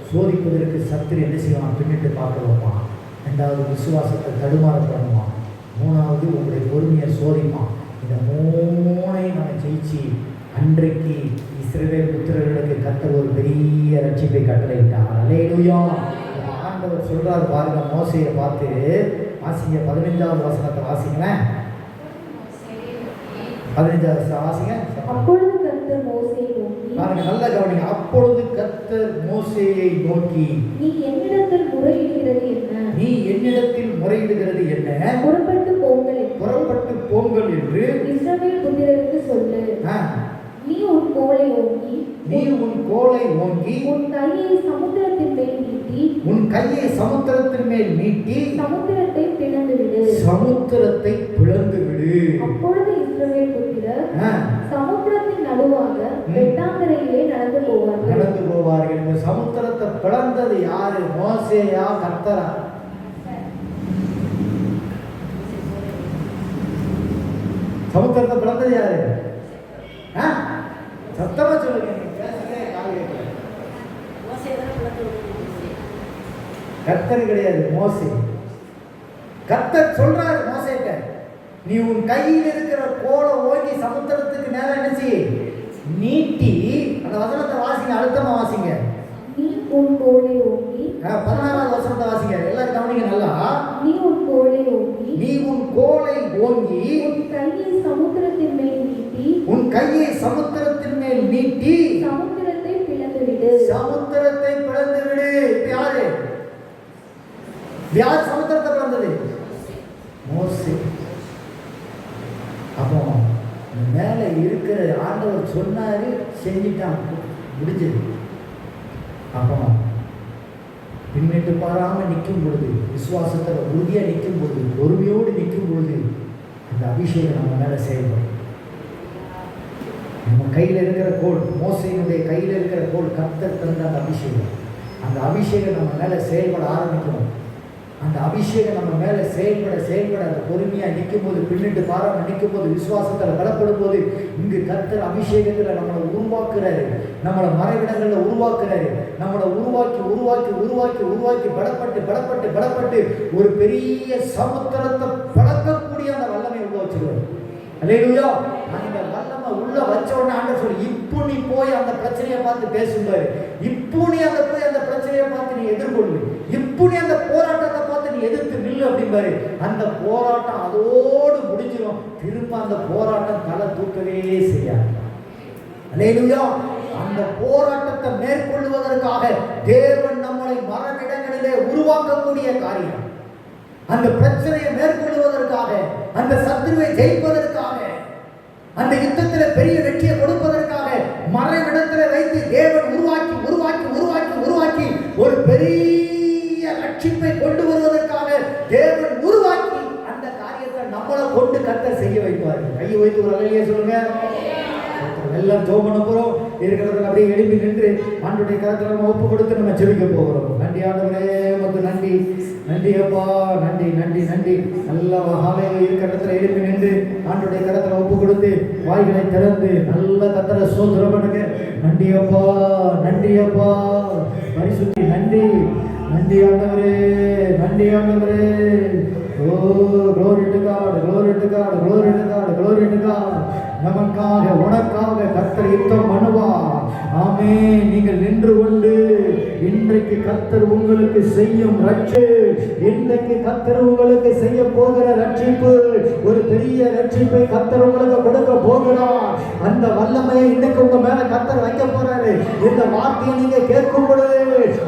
சோதிப்பதற்கு சத்துரு என்ன செய்வான்? பின்னிட்டு பார்க்க வைப்பான். 2வது விசுவாசத்தை தடுமாற பண்ணுவான். 3வது உங்களுடைய பொறுமையை சோதிப்பான். இந்த 3ஐயும் நம்ம ஜெயிச்சு அன்றைக்கு இஸ்ரவேல் புத்திரர்களுக்கு கர்த்தர் ஒரு பெரிய ரட்சிப்பை கட்டளையிட்டார். அல்லேலூயா. ஆண்டவர் சொல்றாரு பாருங்க, மோசேயை பார்த்து வாசிங்க, 15வது வசனத்தை வாசிங்களேன். 15வது வாசிங்க. அப்பொழுது கர்த்தர் மோசேயை நோக்கி, பாருங்க, நல்ல கவனிங்க. அப்பொழுது கர்த்தர் மோசேயை நோக்கி, நீ என்னிடத்தில் முறையிடுகிறது என்ன? நீ என்னிடத்தில் முறையிடுகிறது என்ன? புறப்பட்டு போங்கள் என்று, புறப்பட்டு போங்கள் என்று இஸ்ரவேல் புத்திரருக்கு சொல்லு. நீ உன் கோலை ஓங்கி கையை சமுத்திரத்தின் மேல் நீட்டி சமுத்திரத்தை பிளந்து விடு. சமுத்திரத்தை பிளந்து விடு. அப்பொழுது இஸ்ரவேல் புத்திரர் ஆ, சமுத்திரத்தின் நடுவாக வெட்டாந்தரையிலே நடந்து போவார்கள். நடந்து போவார்கள். இந்த சமுத்திரத்தை பிளந்தது யாரு? மோசேயா, கர்த்தரா? சமுத்திரத்தை பிளந்தது யாரு? ஆ? சத்தமா சொல்லுங்க. நீங்க பேசுறதே காது கேட்கல. கர்த்தர் கிடையாது, மோசே. கர்த்தர் சொல்றாரு மோசேட்ட, நீ உன் கையில் இருக்கிற கோலை ஓங்கி சமுத்திரத்துக்கு நேரம் என்ன செய்ய? நீட்டி. அந்த வசனத்தை வாசிங்க, அழுத்தமா வாசிங்க. நீ உன் கோலை ஓங்கி 16வது வசனத்தை வாசிங்க. எல்லாரும் கவனிங்க நல்லா. நீ உன் கோலை ஓங்கி நீ உன் கோலை ஓங்கி உன் கையை சமுத்திரத்தின் மேல் நீட்டி உன் கையை சமுத்திரத்தின் மேல் நீட்டி சமுத்திரத்தை பிளந்து விடு. சமுத்திரத்தை பிளந்து விடு. இப்ப யாரு? யார் சமுத்திரத்தை பிளந்தது? மோசே. அப்போ மேல இருக்கிற ஆண்டவர் சொன்னாரு, செஞ்சிட்டான், முடிஞ்சது. அப்போ பின்னிட்டு பாராம நிற்கும் பொழுது, விசுவாசத்துல உறுதியா நிற்கும் பொழுது, பொறுமையோடு நிற்கும் பொழுது, அந்த அபிஷேகம் நம்ம மேல செயல்படும். நம்ம கையில் இருக்கிற கோல், மோசேயினுடைய கையில் இருக்கிற கோல் கர்த்தர் தந்த அந்த அபிஷேகம். அந்த அபிஷேகம் நம்ம மேல செயல்பட ஆரம்பிக்கும். அந்த அபிஷேகம் நம்ம மேல செயல்பட அந்த பொறுமையா நிற்கும் போது, பின்னிட்டு பாராம நிற்கும் போது, விசுவாசத்துல பலப்படும் போது, இங்கு கர்த்தர் அபிஷேகத்துல நம்மளை உருவாக்குறாரு. நம்மளை மறைவிடங்கள்ல உருவாக்குறாரு. நம்மளை உருவாக்கி பலப்பட்டு ஒரு பெரிய சமுத்திரத்தை பழக்கக்கூடிய அந்த வல்லமை உள்ள வச்சிருவாரு. அல்லேலூயா. அந்த வல்லமை உள்ள வச்ச உடனே ஆண்டவர் சொல்லி, இப்போ நீ போய் அந்த பிரச்சனையை பார்த்து பேசுவாரு. இப்போ நீ போய் அந்த பிரச்சனையை பார்த்து நீ எதிர்கொள்ளு. இப்போ நீ அந்த போராட்டத்தை பார்த்து நீ எதிர்த்து நில்லு அப்படிம்பாரு. அந்த போராட்டம் அதோடு முடிஞ்சிடும். திரும்ப அந்த போராட்டம் தலை தூக்கவே செய்யாது. அல்லேலூயா. அந்த போராட்டத்தை மேற்கொள்வதற்காக தேவன் நம்மளை மரண உருவாக்கக்கூடிய காரியம். அந்த பிரச்சனையை மேற்கொள்வதற்காக, அந்த சத்துருவை ஜெயிப்பதற்காக, அந்த யுத்தத்தில் பெரிய வெற்றியை கொடுப்பதற்காக மறைவிடத்தில் வைத்து தேவன் உருவாக்கி ஒரு பெரிய ரட்சிப்பை கொண்டு வருவதற்காக தேவன் உருவாக்கி அந்த காரியத்தை நம்மளை கொண்டு கர்த்தர் செய்ய வைப்பார்கள். கையை வைத்து ஒரு அலையிலே சொல்லுங்க. எல்லாம் ஜெபம் பண்ண போறோம். இருக்கிறதுல அப்படியே எழுப்பி நின்று ஆண்டவருடைய கரத்துல நம்ம ஒப்பு கொடுத்து நம்ம ஜெபிக்க போகிறோம். நன்றி ஆண்டவரே, உமக்கு நன்றி. நன்றி அப்பா, நன்றி. நல்லா ஹாலையில இருக்கிற இடத்துல எழுப்பி நின்று ஆண்டவருடைய கரத்துல ஒப்பு கொடுத்து வாய்களை திறந்து நல்ல கர்த்தரை ஸ்தோத்திரம் பண்ணுங்க. நன்றி அப்பா, பரிசுத்தி. நன்றி ஆண்டவரே. ஓ glory to God. நமக்காக உனக்காக கர்த்தர் யுத்தம் பண்ணுவார். ஆமே. நீங்கள் நின்று கொண்டு இன்றைக்கு கர்த்தர் உங்களுக்கு செய்யும் இன்றைக்கு கர்த்தர் உங்களுக்கு செய்ய போகிற ரட்சிப்பு, ஒரு பெரிய ரட்சிப்பை கர்த்தர் உங்களுக்கு கொடுக்க போகிறார். அந்த வல்லமையை இன்னைக்கு உங்க மேல கர்த்தர் வைக்க போறாரு. இந்த வார்த்தையை நீங்க கேட்கும் பொழுது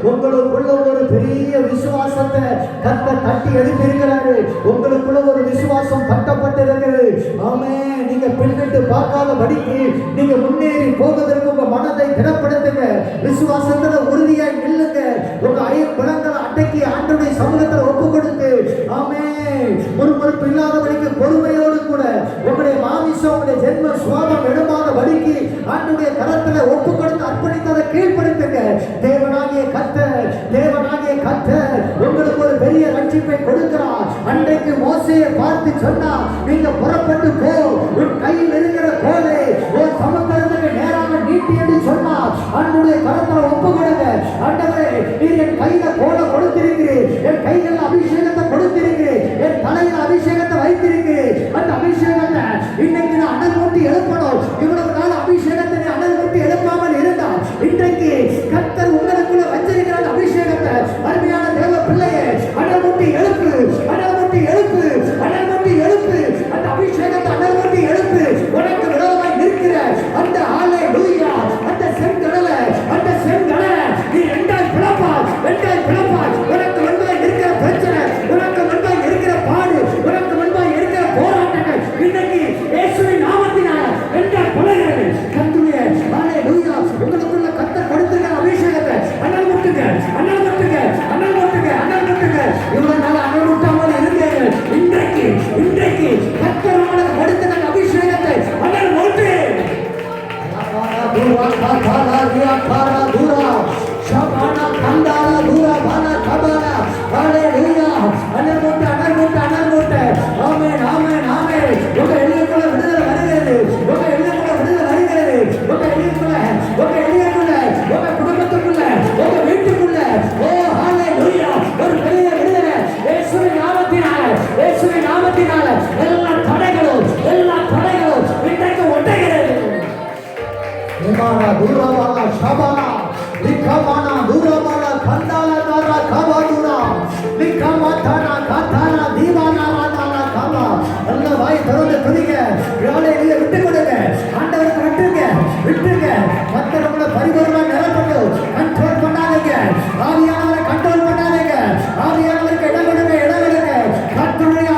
உங்களுக்குள்ள ஒரு பெரிய விசுவாசத்தை கர்த்தர் தட்டி எழுப்பியிருக்கிறாரு. உங்களுக்குள்ள ஒரு விசுவாசம் கட்டப்பட்டிருக்கிறது. ஆமே. நீங்க பின்னிட்டு பார்க்காத படிக்கு நீங்க முன்னேறி போவதற்கு உங்க மனதை திடப்படுத்துங்க. விசுவாசத்துல உறுதியாய் நில்லுங்க. உங்க ஐம்பலங்களை அடக்கி ஆண்டவருடைய சமூகத்துல ஒப்பு கொடுத்து, ஆமே, முறுமுறுப்பு இல்லாதபடிக்கு பொறுமையோடு கூட உங்களுடைய மாமிசம், உங்களுடைய ஜென்ம சுவாபம் எடுமாத படிக்கு ஆண்டவருடைய கரத்துல ஒப்பு கொடுத்து அர்ப்பணித்ததை கீழ்ப்படுத்துங்க. தேவனாகிய கர்த்தர் உங்களுக்கு ஒரு பெரிய ரட்சிப்பை கொடுக்கிறார். அன்றைக்கு மோசேயை பார்த்து சொன்னார், நீங்க புறப்பட்டு போ, உன் கையில் இருக்கிற கோலை ஒரு சமுத்திரத்துக்கு நேராக நீட்டி என்று சொன்னார். ஆண்டவருடைய கரத்துல ஒப்பு கொடுங்க. ஆண்டவரே, நீர் என் கையில கோலை கொடுத்திருக்கிறீர், என் கையில் அபிஷேகத்தை கொடுத்திருக்கிறீர், என் தலையில் அபிஷேகத்தை வைத்திருக்கிறீர். அந்த அபிஷேகத்தை இன்னைக்கு நான் அனல் மூட்டி எழுப்பணும். இவ்வளவு நாள் அபிஷேகத்தை அனல் மூட்டி எழுப்பாமல் இருந்தால் இன்றைக்கு கர்த்தர் உங்களுக்குள்ள வச்சிருக்கிற அபிஷேகத்தை, அருமையான தேவ பிள்ளையே, அனல் மூட்டி எழுப்பு. அந்த அபிஷேகத்தை அனல் மூட்டி எழுப்பு. உனக்கு விரோதமாய் நிற்கிற அந்த ஹல்லேலூயா, அந்த செங்கடலை நீ ரெண்டாய் பிளப்பாய். உனக்கு முன்பாய் இருக்கிற பிரச்சனை, உனக்கு முன்பாய் இருக்கிற பாடு, உனக்கு முன்பாய் இருக்கிற போராட்டங்கள் இன்னைக்கு இயேசுவின் தூரபாலா ஷபாலா லிகமானா தூரபாலா கந்தாலா தாரா கபாதுரா லிகமாதானா காதானா தீவானா ராதானா கபா. நல்ல வாய் திறந்து துதிங்க. வேலையில விட்டு கொடுங்க. ஆண்டவருக்கு விட்டுருங்க. மற்றவங்களை பரிபூர்ணமா நிரப்பட்டும். கண்ட்ரோல் பண்ணாதீங்க. ஆவியானவரை கண்ட்ரோல் பண்ணாதீங்க. ஆவியானவருக்கு இடம் கொடுங்க. கர்த்தருடைய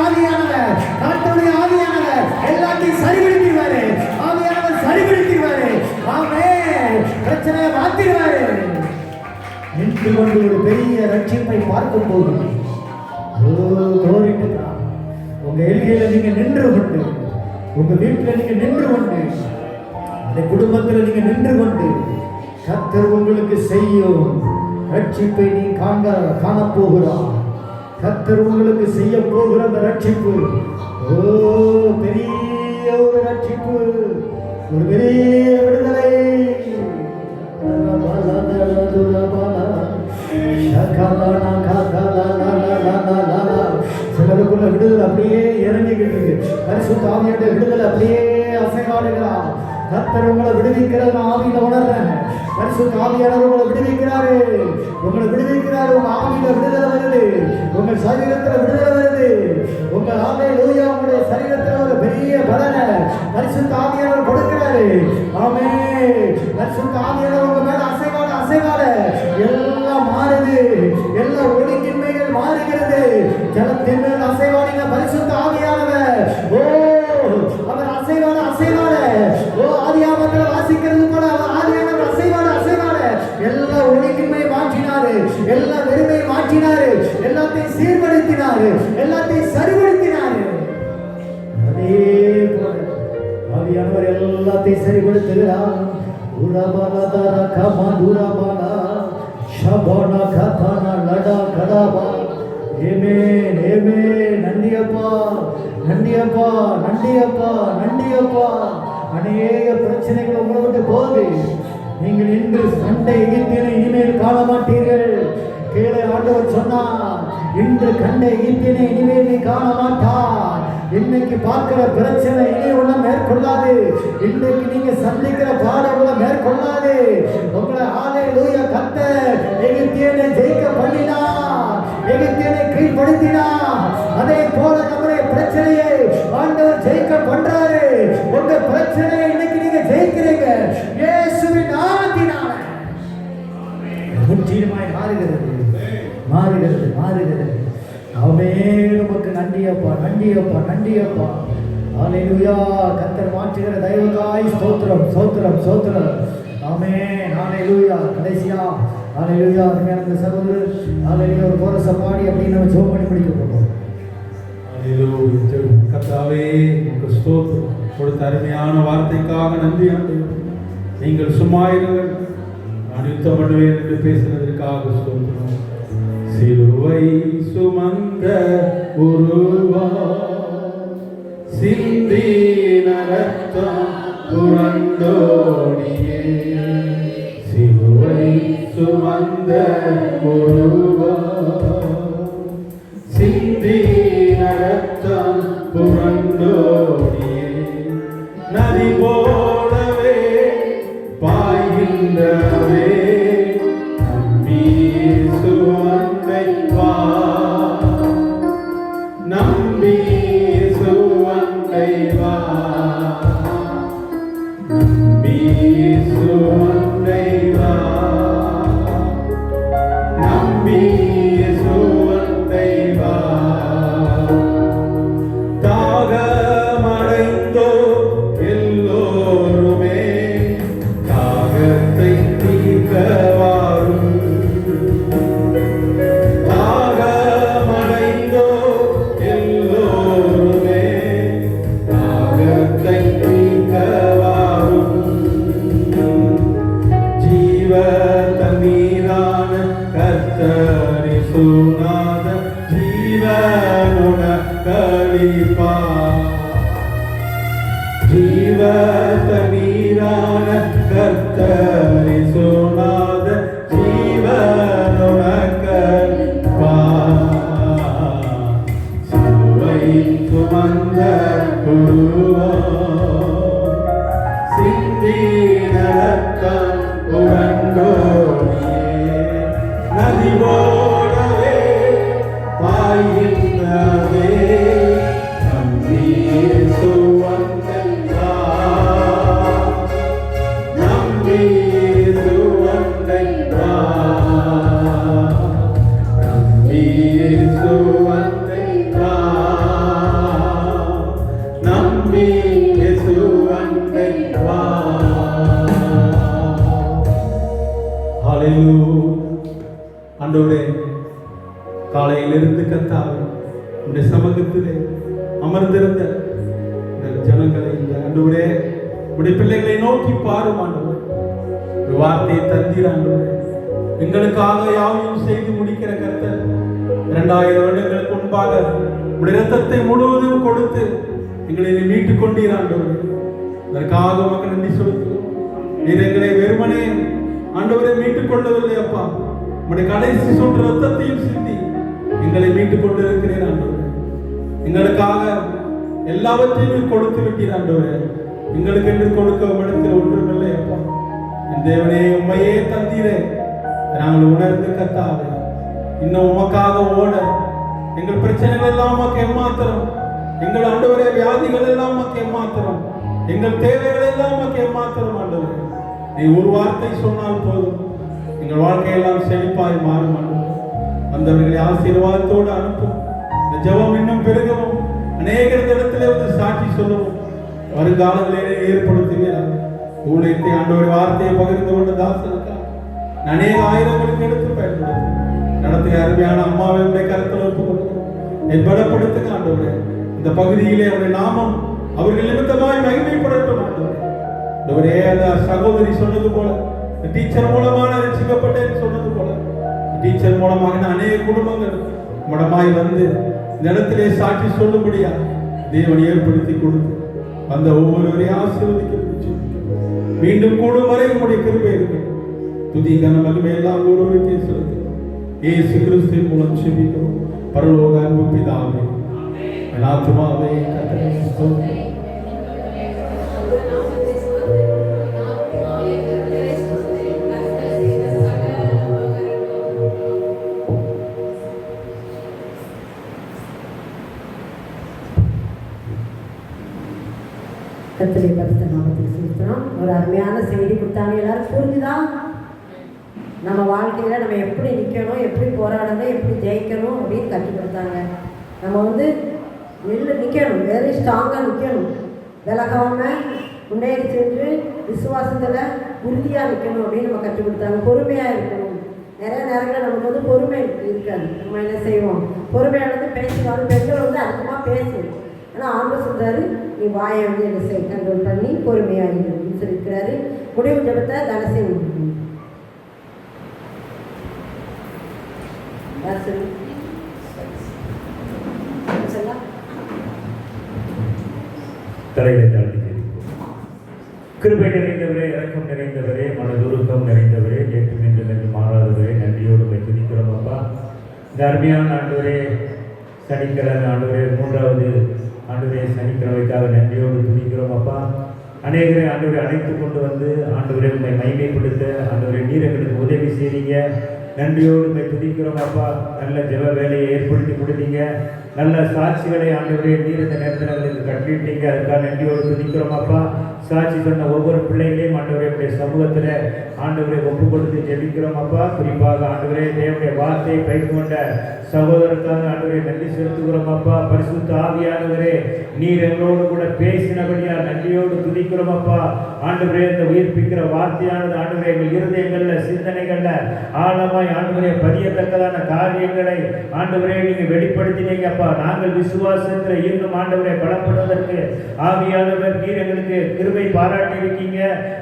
ஆவியானவர் எல்லாத்தையும் சரிபடுத்திடுவாரு. ஆவியானவர் சரிபடுத்திடுவாரு. ஆமென். பிரச்சனையை மாத்திடுவாரு. நின்று கொண்டு ஒரு பெரிய ரட்சிப்பை பார்க்க போகிறோம். உங்க எல்கையில நீங்க நின்று கொண்டு, உங்க வீட்டுல நீங்க நின்று கொண்டு, அந்த குடும்பத்துல நீங்க நின்று கொண்டு கர்த்தர் உங்களுக்கு செய்யும் ரட்சிப்பை நீ காணப்போகிறார். கர்த்தர் உங்களுக்கு செய்ய போகிற அந்த ரட்சிப்பு பெரிய ஒரு ரட்சிப்பு, ஒரு பெரிய விடுதலை. சிலருக்குள்ள விடுதலை அப்படியே இறங்கிக்கிட்டு இருக்கு. பரிசுத்த ஆவியோட விடுதலை அப்படியே அசைவாடுகிறார். கர்த்தர் உங்களை விடுவிக்கிறது நான் ஆவியில உணர்றேன். பரிசுத்த ஆவியானவர் உங்களை விடுவிக்கிறாரு. உங்களை விடுவிக்கிறாரு. உங்க ஆவியில விடுதலை வருது. உங்க சரீரத்துல விடுதலை வருது. உங்க ஹல்லேலூயா. உங்களுடைய சரீரத்துல ஒரு பெரிய பலனை பரிசுத்த ஆவியானவர் கொடுக்கிறாரு. ஆமென். பரிசுத்த ஆவியானவர் உங்க மேல அசைவாட எல்லாம் மாறுது. எல்லா ஒழுங்கின்மைகள் மாறுகிறது. ஜலத்தின் மேல் அசைவாடின பரிசுத்த ஆவியானவர் அவர் அசைவாட ஆதியாகமத்தில் வாசிக்கிறது போல அவர் ஆதியாகமத்தில் அசைவாட எல்லா ஒழுங்கின்மை மாற்றினாரு. எல்லா வெறுமையை மாற்றினாரு. எல்லாத்தையும் சீர்படுத்தினாரு. எல்லாத்தையும் சரிபடுத்தினாரு. அதே போல ஆவியானவர் எல்லாத்தையும் சரிபடுத்துகிறார். உரபலதர கமதுரபல ஷபன கதன லட கதபா. ஆமென். நன்றியப்பா. அநேக பிரச்சனைகள் உங்களை விட்டு போகுது. நீங்கள் இன்று சண்டை எகிப்தியனை இனிமேல் காண மாட்டீர்கள். கீழே ஆண்டவர் சொன்னார், இன்று கண்ட எகிப்தியனை இனிமேல் நீ காண மாட்டார். இன்னைக்கு பார்க்கிற பிரச்சனை இனி உள்ள மேற்கொள்ளாது. இன்னைக்கு நீங்க சந்திக்கிற பாடங்களை மேற்கொள்ளாது. உங்களை ஹல்லேலூயா. கர்த்தர் எகிப்தியனை ஜெயிக்க பண்ணினார். எகிப்தியனை கீழ்ப்படுத்தினார். அதே போல நம்முடைய பிரச்சனையை ஆண்டவர் ஜெயிக்க பண்றாரு. உங்க பிரச்சனையை இன்னைக்கு நீங்க ஜெயிக்கிறீங்க. இயேசுவின் நாமத்தினால முற்றிலுமாய் மாறுகிறது. ஆமென். உமக்கு நன்றியப்பா. ஹல்லேலூயா. கர்த்தர் மாற்றுகிற தயவுக்காய் ஸ்தோத்திரம். ஆமென். ஹல்லேலூயா. கடைசியா ஹல்லேலூயா. அருமையான சகோதரர் ஹல்லேலூயா ஒரு கோரஸை பாடி அப்படின்னு நம்ம ஜெபம் பண்ணி முடிக்க போறோம். ஹல்லேலூயா. கர்த்தாவே உமக்கு ஸ்தோத்திரம். கொடுத்த அருமையான வார்த்தைக்காக நன்றி ஆண்டவரே. நீங்கள் சும்மா இருங்கள், நான் யுத்தம் பண்ணுவேன் என்று பேசினதற்காக ஸ்தோத்திரம். சிலுவை சுமந்த உருவா சிந்தின ரத்தம் புரண்டோடியே. சிலுவை சுமந்த உருவா சிந்தின ரத்தம் புரண்டோடியே. நதி போலவே பாய்கின்றவே சுவந்தை வா. நம்பி சுவந்தை வா. நம்பி சுவந்தை வா. நம்பி சுவந்தை வா. தாகமடைந்தோ எல்லோருமே தாகத்தை தீர்க்கவாரும். தாகமடைந்தோ எல்லோருமே தாகத்தை தீர்க்கவாரும். ஜீவ தண்ணீரான கர்த்தரி சுனாத ஜீவனுண கழிப்பா. ஜீவ தண்ணீரான கர்த்தரி சுனாத ஜீவனுண கழிப்பா. சிலுவை சுமந்த குருவா சிந்தின ரத்தம் அமர்ந்திருந்த இந்த ஜனங்களை இந்த ஆண்டவரே உடைய பிள்ளைகளை நோக்கி பாரும் ஆண்டவரே. ஒரு வார்த்தையை தந்தீர் ஆண்டவரே. எங்களுக்காக யாவையும் செய்து முடிக்கிற கர்த்தர் 2000 வருடங்களுக்கு முன்பாக உடைய இரத்தத்தை முழுவதும் கொடுத்து எங்களை மீட்டுக் கொண்டீர் ஆண்டவரே. அதற்காக மக்கள் நன்றி செலுத்துகிறோம். நீர் எங்களை வெறுமனே ஆண்டவரை மீட்டுக் கொள்ளவில்லை அப்பா, உடைய கடைசி சொட்டு ரத்தத்தையும் சிந்தி எங்களை மீட்டுக் கொண்டு இருக்கிறேன் ஆண்டவரே. எங்களுக்காக எல்லாவற்றையும் கொடுத்து விட்டீர் ஆண்டவரே. எங்களுக்கு என்று கொடுக்க இடத்தில் ஒன்றுமில்லை அப்பா. என் தேவனே, உண்மையே தந்தீரே. நாங்கள் உணர்ந்து கத்தாவே இன்னும் உமக்காக ஓட, எங்கள் பிரச்சனைகள் எல்லாம் உமக்கு ஏமாத்திரம், எங்கள் ஆண்டவரே வியாதிகள் எல்லாம் உமக்கு ஏமாத்திரம், எங்கள் தேவைகள் எல்லாம் உமக்கு ஏமாத்திரம் ஆண்டவரே. நீ ஒரு வார்த்தை சொன்னால் போதும், எங்கள் வாழ்க்கையெல்லாம் செழிப்பாய் மாறும் ஆண்டவரே. வந்தவர்களை ஆசீர்வாதத்தோடு அனுப்பும். இந்த ஜெபம் இன்னும் பெருகவும் அநேகர் இடத்திலே வந்து சாட்சி சொல்லவும் வருங்காலங்களிலே ஏற்படுத்துகிறார். ஊழியத்தை ஆண்டவரை வார்த்தையை பகிர்ந்து கொண்ட தாசனுக்கா அநேக ஆயிரங்களுக்கு எடுத்து பயன்படுத்தும். நடத்திய அருமையான அம்மாவை உடைய கருத்தில் ஒப்புக்கொள்கிறோம். என் பலப்படுத்துங்க ஆண்டவரே. இந்த பகுதியிலே அவருடைய நாமம் அவர்கள் நிமித்தமாய் மகிமைப்படட்டும் ஆண்டவரே. ஆண்டவரே, அந்த சகோதரி சொன்னது போல, டீச்சர் மூலமான ரட்சிக்கப்பட்டேன்னு சொன்னது போல, டீச்சர் மூலமாக அநேக குடும்பங்கள் மடமாய் வந்து இந்த இடத்திலே சாட்சி சொல்லும்படியா தேவன் ஏற்படுத்தி கொடுத்து அந்த ஒவ்வொருவரையும் ஆசீர்வதிக்க மீண்டும் கூடும் வரை உங்களுடைய கிருபை இருக்கு. துதி கன மகிமை எல்லாம் ஒருவருக்கே செலுத்துகிறோம். இயேசு கிறிஸ்துவின் மூலம் செபிக்கிறோம் பரலோக அன்பு பிதாவே. என் ஆத்துமாவே கர்த்தரை ஸ்தோத்திரி. கர்த்தருடைய பரிசுத்த நாமத்துக்கு செலுத்துறோம். ஒரு அருமையான செய்தி கொடுத்தாங்க. எல்லாரும் புரிஞ்சுதா? நம்ம வாழ்க்கையில் நம்ம எப்படி நிற்கணும், எப்படி போராடணும், எப்படி ஜெயிக்கணும் அப்படின்னு கற்றுக் கொடுத்தாங்க. நம்ம நிற்கணும், வெரி ஸ்ட்ராங்காக நிற்கணும், விலகாமல் முன்னேறி சென்று விசுவாசத்தில் உறுதியாக நிற்கணும் அப்படின்னு நம்ம கற்றுக் கொடுத்தாங்க. பொறுமையாக இருக்கணும். நிறைய நேரங்களில் நமக்கு பொறுமை இருக்காது. நம்ம என்ன செய்வோம், பொறுமையானது பேசுவாங்க. பெண்கள் அதிகமாக பேசுவோம். ஆனால் ஆண்டவர் சொல்கிறாரு, நீ வாயை என்ன செய், கண்ட்ரோல் பண்ணி பொறுமையாக அப்படின்னு சொல்லியிருக்கிறாரு. முடிவு ஜபத்தை தனசை தலைகளை தாழ்த்தி கிருபை நிறைந்தவரே, இரக்கம் நிறைந்தவரே, மனதுருக்கம் நிறைந்தவரே, ஏற்று நின்று மாறாதவரே, நன்றியோடு துதிக்கிறோம் அப்பா. இந்த அருமையான ஆண்டவரே, சனிக்கிழமை ஆண்டவரே, 3வது ஆண்டவரே சனிக்கிழமைக்காக நன்றியோடு துதிக்கிறோம் அப்பா. அநேகரை ஆண்டவரை அழைத்து கொண்டு வந்து ஆண்டவரை உண்மை மகிமைப்படுத்த ஆண்டவரை நீர் எங்களுக்கு உதவி செய்றீங்க. நன்றியோடு உண்மை துதிக்கிறோம் அப்பா. நல்ல ஜெப வேலையை ஏற்படுத்தி கொடுத்தீங்க. நல்ல சாட்சிகளை ஆண்டவரே நீர் இந்த நேரத்தில் எங்களுக்கு கட்டிட்டீங்க. அதுக்காக நன்றியோடு துதிக்கிறோம் அப்பா. சாட்சி சொன்ன ஒவ்வொரு பிள்ளைகளையும் ஆண்டவரையுடைய சமூகத்தில் ஆண்டவரை ஒப்பு கொடுத்து ஜெபிக்கிறோம் அப்பா. குறிப்பாக ஆண்டவரே தேவனுடைய வார்த்தையை பயிர் கொண்ட சகோதரருக்காக ஆண்டவரை நன்றி செலுத்துகிறோம் அப்பா. பரிசுத்த ஆவியானவரே, நீர் எங்களோடு கூட பேசினபடியா நன்றியோடு துதிக்கிறோம் அப்பா. ஆண்டவரே, இந்த உயிர்ப்பிக்கிற வார்த்தையானது ஆண்டவரே எங்கள் இருதயங்களில் சிந்தனைகள்ல ஆழமாய் ஆண்டவரே பதியத்தக்கதான காரியங்களை ஆண்டவரே நீங்க வெளிப்படுத்தினீங்க அப்பா. நாங்கள் விசுவாசத்தில் இன்னும் ஆண்டவரை பலப்படுவதற்கு ஆவியானவர் நீர் எங்களுக்கு கிருபை பாராட்டி இருக்கீங்க.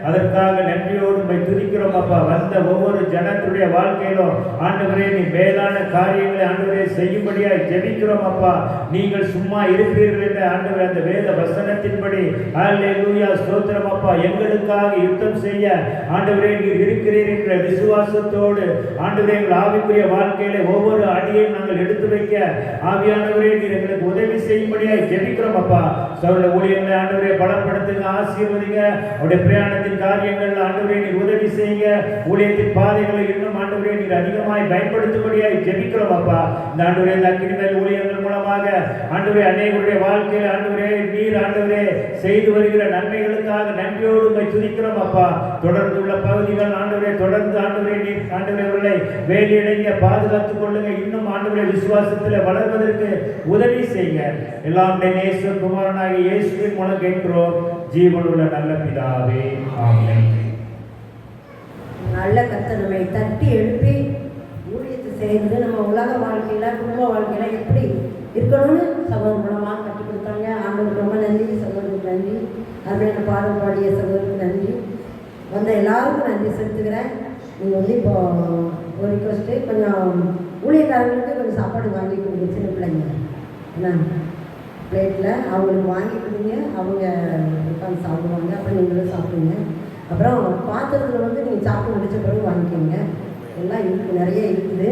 அதற்காக நன்றியோடு துதிக்கிறோம் அப்பா. வந்த ஒவ்வொரு ஜனத்துடைய வாழ்க்கையிலும் ஆண்டவரே நீ மேலான காரியங்களை ஆண்டவரே செய்யும்படியாய் ஜெபிக்கிறோம் அப்பா. நீங்கள் சும்மா இருப்பீர்கள் என்ற ஆண்டவரே அந்த வேத வசனத்தின்படி அல்லேலூயா ஸ்தோத்திரம் அப்பா. எங்களுக்காக யுத்தம் செய்ய ஆண்டவரே நீர் இருக்கிறீர் என்ற விசுவாசத்தோடு ஆண்டவரே எங்கள் ஆவிக்குரிய வாழ்க்கையில ஒவ்வொரு அடியையும் நாங்கள் எடுத்து வைக்க ஆவியானவரே நீர் எங்களுக்கு உதவி செய்யும்படியாய் ஜெபிக்கிறோம் அப்பா. அவருடைய ஊழியர்களை ஆண்டவரே பலப்படுத்துங்க, ஆசீர்வதிங்க. அவருடைய பிரயாணத்தின் காரியங்கள் ஆண்டவரே நீர் உதவி செய்யுங்க. ஊழியத்தின் பாதைகளை இன்னும் ஆண்டவரே நீர் அதிகமாய் பயன்படுத்தும்படியாய் ஜெபிக்கிறோம் அப்பா. இந்த ஆண்டவரே இந்த அக்கினிமேல் ஊழியர்கள் மூலமாக ஆண்டவரே அநேகருடைய வாழ்க்கையில் ஆண்டவரே நீர் ஆண்டவரே செய்து வருகிற நன்மைகளுக்காக நன்றியோடு துதிக்கிறோம் அப்பா. தொடர்ந்து உள்ள பகுதிகள் ஆண்டவரே தொடர்ந்து ஆண்டவரே நீர் ஆண்டவரே அவர்களை வேலையடைங்க, பாதுகாத்துக் கொள்ளுங்க. இன்னும் ஆண்டவரே விசுவாசத்தில் வளர்வதற்கு உதவி செய்யுங்க. எல்லாம் நேச குமாரனாகிய இயேசுவின் மூலம் கேட்கிறோம் ஜீவனுள்ள நல்ல பிதாவே, ஆமென். நல்ல கர்த்தர் நம்மை தட்டி எழுப்பி ஊழியத்தை செய்கிறது நம்ம உலக வாழ்க்கையில் குடும்ப வாழ்க்கையில் எப்படி இருக்கணும்னு சகோதரர் மூலமாக கற்றுக் கொடுத்தாங்க. வந்த எல்லாருக்கும் நன்றி செலுத்துக்கிறேன். நீங்கள் வந்து இப்போ ஒரு ரிக்வஸ்ட்டு, கொஞ்சம் ஊழியக்காரங்களுக்கு கொஞ்சம் சாப்பாடு வாங்கி கொடுங்க. சின்ன பிள்ளைங்க என்ன பிளேட்டில் அவங்களுக்கு வாங்கி கொடுங்க, அவங்க உட்காந்து சாப்பிடுவாங்க. அப்புறம் நீங்களும் சாப்பிடுங்க. அப்புறம் பாத்திரத்தில் வந்து நீங்கள் சாப்பிட்டு முடித்த பிறகு வாங்கிக்கோங்க. எல்லாம் இருக்குது, நிறைய இருக்குது.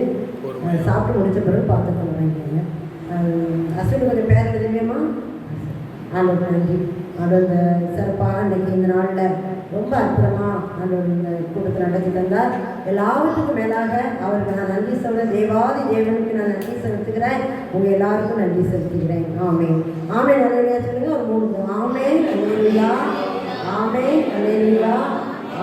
சாப்பிட்டு முடித்த பிறகு பாத்திரத்தில் வாங்கிக்கோங்க. அஸ்வின் கொஞ்சம் பேர் எழுதுவேம்மா. ஆண்டவர் நன்றி. ஆண்டவர் இந்த சிறப்பாக இன்றைக்கி இந்த நாளில் ரொம்ப அற்புதமாக ஆண்டவர் இந்த கூட்டத்தை நடத்தி தந்தார். எல்லாவற்றுக்கும் மேலாக அவருக்கு நான் நன்றி சொல்ல தேவாதி தேவனுக்கு நான் நன்றி செலுத்துகிறேன். உங்கள் எல்லாருக்கும் நன்றி செலுத்துகிறேன். ஆமேன். ஆமேன் அல்லேலூயா சொல்லுங்க. ஒரு 3 ஆமேன் அல்லேலூயா, ஆமேன் அல்லேலூயா,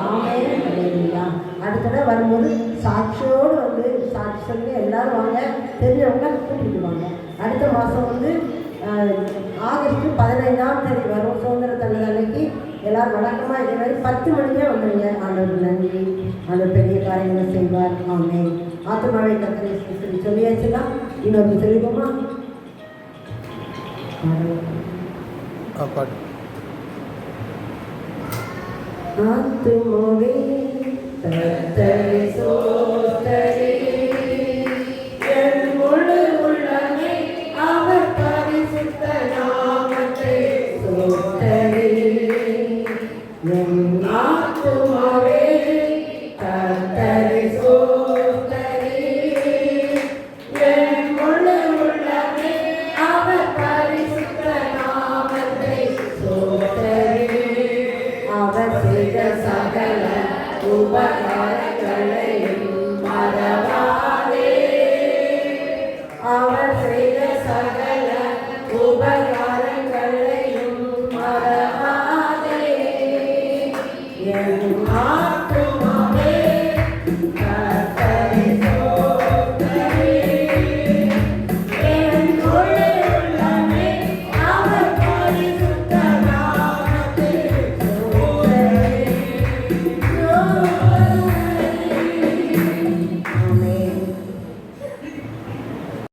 ஆமேன் அல்லேலூயா. அடுத்ததாக வரும்போது சாட்சியோடு வந்து சாட்சி சொல்லி எல்லாரும் வாங்க, தெரிஞ்சவங்க கூட்டிகிட்டு வாங்க. அடுத்த மாதம் வந்து ஆகஸ்ட் 15ஆம் தேதி வரும் சுதந்திர தின அன்னைக்கு எல்லாரும் வழக்கமாக இதே மாதிரி 10 மணிக்கே வந்துடுங்க. ஆண்டவர் நன்றி. ஆண்டவர் பெரிய காரியங்களை செய்வார். ஆமேன். ஆத்மாவை கர்த்தரை சொல்லி சொல்லியாச்சுன்னா இன்னொரு சொல்லிக்கோமா? ஆத்துமாவே கர்த்தரை ஸ்தோத்திரி, என் முழு உள்ளமே அவர் பரிசுத்த நாமத்தை ஸ்தோத்திரி. என் ஆத்துமாவே கர்த்தரை ஸ்தோத்திரி, என் முழு உள்ளமே அவர் பரிசுத்த நாமத்தை ஸ்தோத்திரி. அவர் செய்த சகல உபகாரங்களையும்